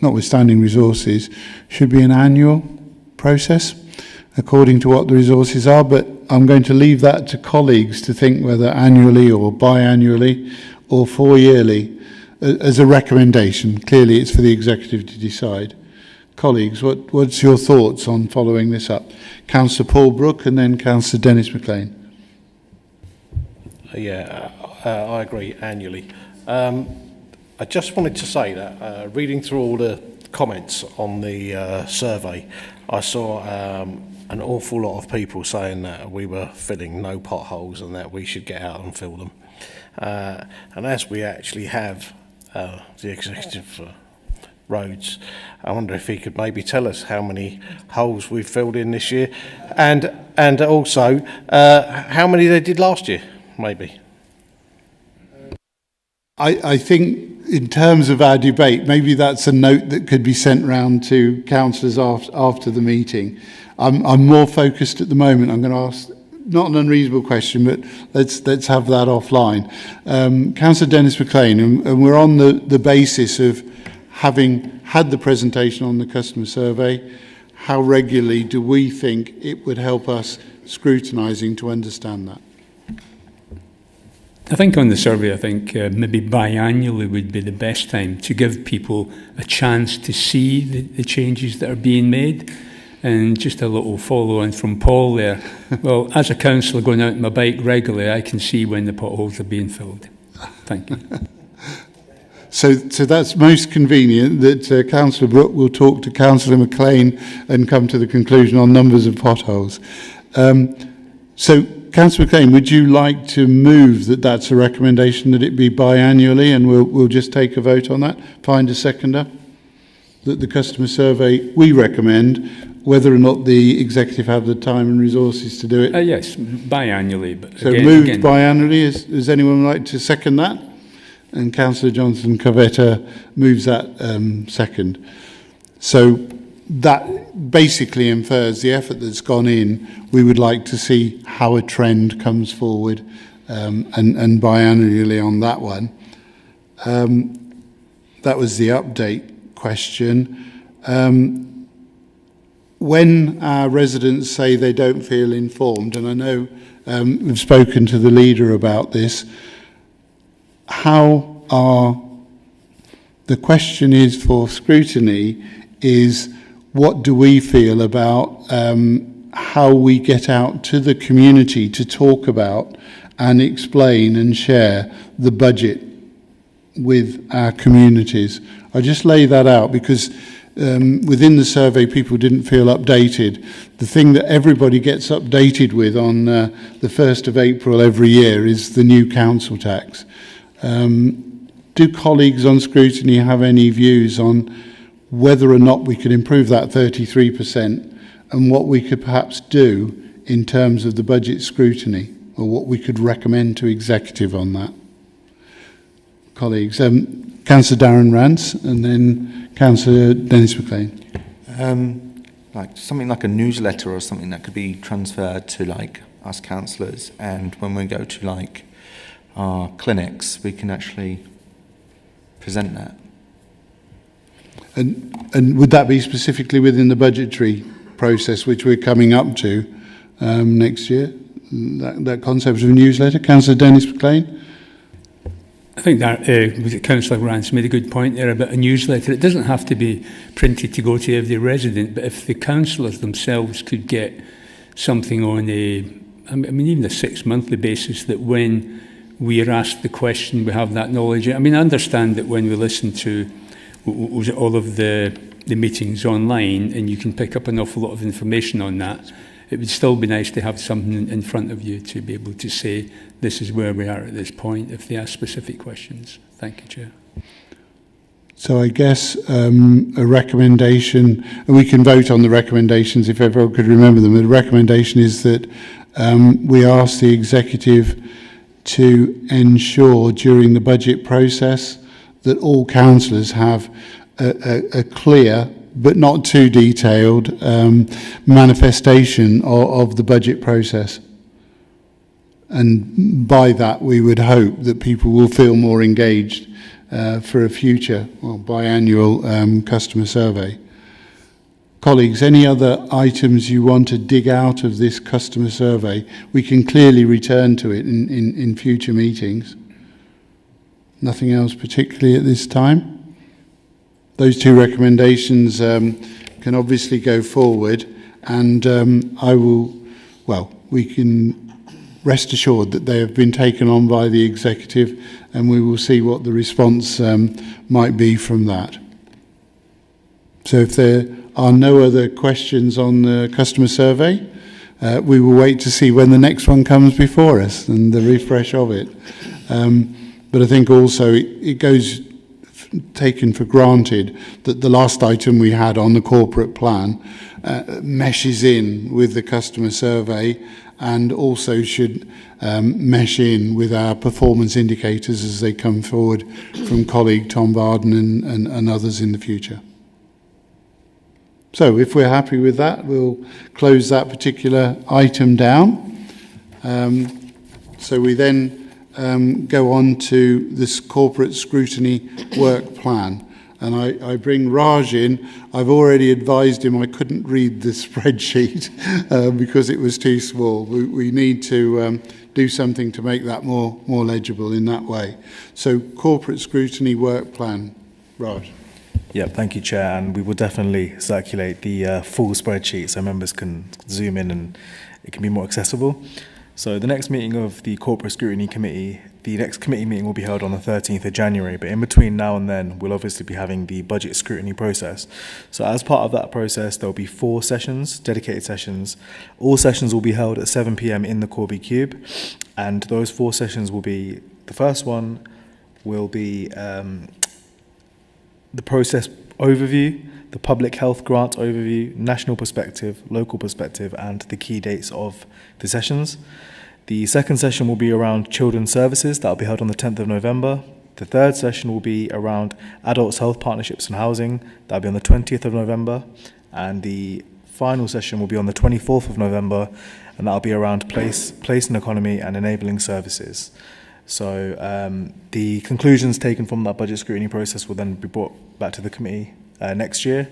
notwithstanding resources, should be an annual process according to what the resources are, but I'm going to leave that to colleagues to think whether annually or biannually or 4 yearly as a recommendation. Clearly it's for the executive to decide. Colleagues, what's your thoughts on following this up? Councillor Paul Brooke and then Councillor Dennis McLean. I agree, annually. I just wanted to say that reading through all the comments on the survey, I saw an awful lot of people saying that we were filling no potholes and that we should get out and fill them. And as we actually have the executive roads, I wonder if he could maybe tell us how many holes we've filled in this year, and also how many they did last year, maybe. I think in terms of our debate, maybe that's a note that could be sent round to councillors after the meeting. I'm more focused at the moment. I'm going to ask, not an unreasonable question, but let's have that offline. Councillor Dennis McLean, and we're on the basis of having had the presentation on the customer survey. How regularly do we think it would help us scrutinising to understand that? I think on the survey, maybe biannually would be the best time to give people a chance to see the changes that are being made. And just a little follow-on from Paul there. Well, as a councillor going out on my bike regularly, I can see when the potholes are being filled. Thank you. So that's most convenient that Councillor Brooke will talk to Councillor McLean and come to the conclusion on numbers of potholes. So, Councillor McLean, would you like to move that that's a recommendation that it be biannually, and we'll just take a vote on that? Find a seconder. That the customer survey we recommend, whether or not the executive have the time and resources to do it. Yes, biannually. But so moved biannually. Does anyone like to second that? And Councillor Johnson Cavetta moves that second. So that basically infers the effort that's gone in. We would like to see how a trend comes forward and biannually on that one. That was the update question. when our residents say they don't feel informed, and I know we've spoken to the leader about this, the question is for scrutiny is, what do we feel about how we get out to the community to talk about and explain and share the budget with our communities? I just lay that out because within the survey people didn't feel updated. The thing that everybody gets updated with on the 1st of April every year is the new council tax. Do colleagues on scrutiny have any views on whether or not we could improve that 33% and what we could perhaps do in terms of the budget scrutiny, or what we could recommend to executive on that? Colleagues, Councillor Darren Rance and then Councillor Dennis McLean. Like something like a newsletter or something that could be transferred to like us councillors, and when we go to like our clinics we can actually present that. And would that be specifically within the budgetary process which we're coming up to next year, that concept of a newsletter? Councillor Dennis McLean? I think that Councillor Rance made a good point there about a newsletter. It doesn't have to be printed to go to every resident, but if the councillors themselves could get something on even a 6-monthly basis, that when we are asked the question, we have that knowledge. I mean, I understand that when we listen to all of the meetings online and you can pick up an awful lot of information on that, it would still be nice to have something in front of you to be able to say, this is where we are at this point, if they ask specific questions. Thank you, Chair. So I guess a recommendation, and we can vote on the recommendations if everyone could remember them. The recommendation is that we ask the executive to ensure during the budget process that all councillors have a clear but not too detailed manifestation of the budget process. And by that we would hope that people will feel more engaged for a future biannual customer survey. Colleagues, any other items you want to dig out of this customer survey? We can clearly return to it in future meetings. Nothing else particularly at this time? Those two recommendations can obviously go forward, and we can rest assured that they have been taken on by the executive, and we will see what the response might be from that. So if there are no other questions on the customer survey, we will wait to see when the next one comes before us and the refresh of it. But I think also it goes taken for granted that the last item we had on the corporate plan meshes in with the customer survey, and also should mesh in with our performance indicators as they come forward from colleague Tom Varden and others in the future. So if we're happy with that, we'll close that particular item down. So we then go on to this corporate scrutiny work plan. And I bring Raj in. I've already advised him I couldn't read the spreadsheet because it was too small. We need to do something to make that more legible in that way. So corporate scrutiny work plan. Raj. Yeah, thank you, Chair. And we will definitely circulate the full spreadsheet so members can zoom in and it can be more accessible. So the next meeting of the Corporate Scrutiny Committee, the next committee meeting will be held on the 13th of January, but in between now and then, we'll obviously be having the budget scrutiny process. So as part of that process, there'll be 4 sessions, dedicated sessions. All sessions will be held at 7 p.m. in the Corby Cube, and those 4 sessions will be, the first one will be the process overview, the public health grant overview, national perspective, local perspective, and the key dates of the sessions. The second session will be around children's services. That will be held on the 10th of November. The third session will be around adults' health partnerships and housing. That will be on the 20th of November. And the final session will be on the 24th of November, and that will be around place and economy and enabling services. So the conclusions taken from that budget scrutiny process will then be brought back to the committee next year.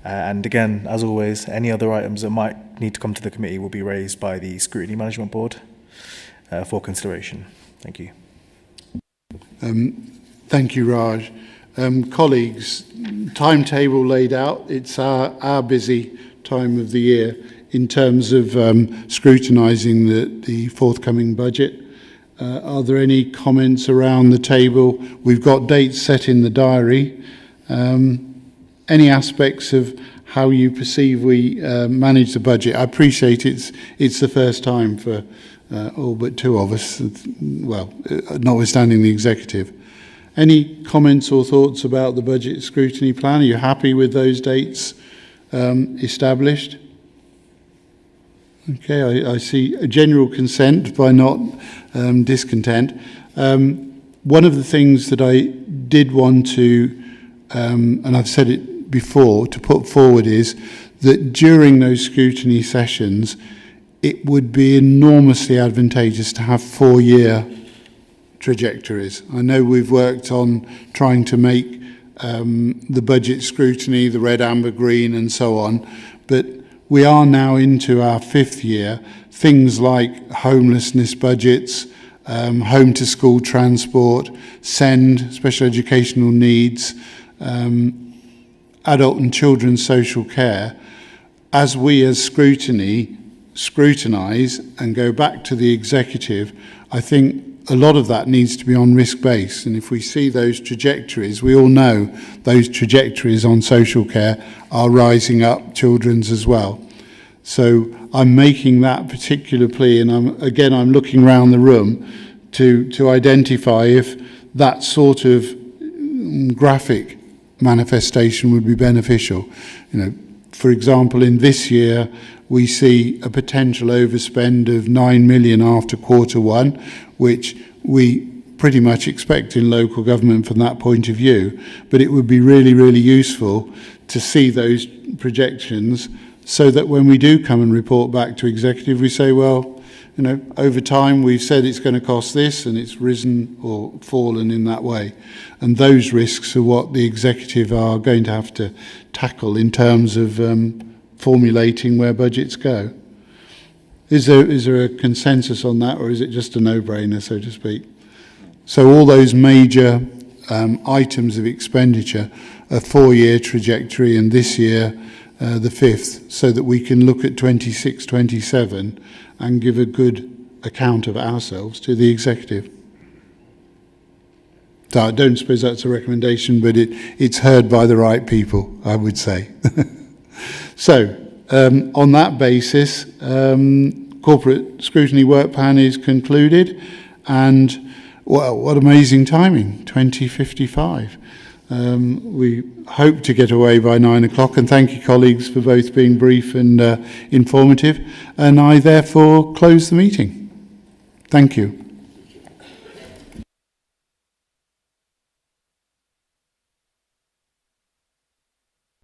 And again, as always, any other items that might need to come to the committee will be raised by the Scrutiny Management Board for consideration. Thank you. Thank you, Raj. Colleagues, timetable laid out. It's our busy time of the year in terms of scrutinising the forthcoming budget. Are there any comments around the table? We've got dates set in the diary. Any aspects of how you perceive we manage the budget? I appreciate it's the first time for all but two of us, well, notwithstanding the executive. Any comments or thoughts about the budget scrutiny plan? Are you happy with those dates established? Okay, I see a general consent by not discontent. One of the things that I did want to, and I've said it before, to put forward is that during those scrutiny sessions, it would be enormously advantageous to have 4-year trajectories. I know we've worked on trying to make the budget scrutiny, the red, amber, green, and so on, but we are now into our 5th year. Things like homelessness budgets, home to school transport, SEND, special educational needs, adult and children's social care, as we as scrutiny scrutinise and go back to the executive, I think a lot of that needs to be on risk-based. And if we see those trajectories, we all know those trajectories on social care are rising up, children's as well. So I'm making that particular plea, and I'm looking around the room to identify if that sort of graphic manifestation would be beneficial. For example, in this year, we see a potential overspend of 9 million after Q1, which we pretty much expect in local government from that point of view. But it would be really, really useful to see those projections so that when we do come and report back to executive, we say, well, over time we've said it's going to cost this and it's risen or fallen in that way. And those risks are what the executive are going to have to tackle in terms of formulating where budgets go. Is there a consensus on that, or is it just a no-brainer, so to speak? So all those major items of expenditure, a 4-year trajectory, and this year the 5th, so that we can look at 26, 27 and give a good account of ourselves to the executive. So I don't suppose that's a recommendation, but it's heard by the right people, I would say. So, on that basis, corporate scrutiny work plan is concluded, and well, what amazing timing, 2055. We hope to get away by 9 o'clock, and thank you, colleagues, for both being brief and informative, and I therefore close the meeting. Thank you.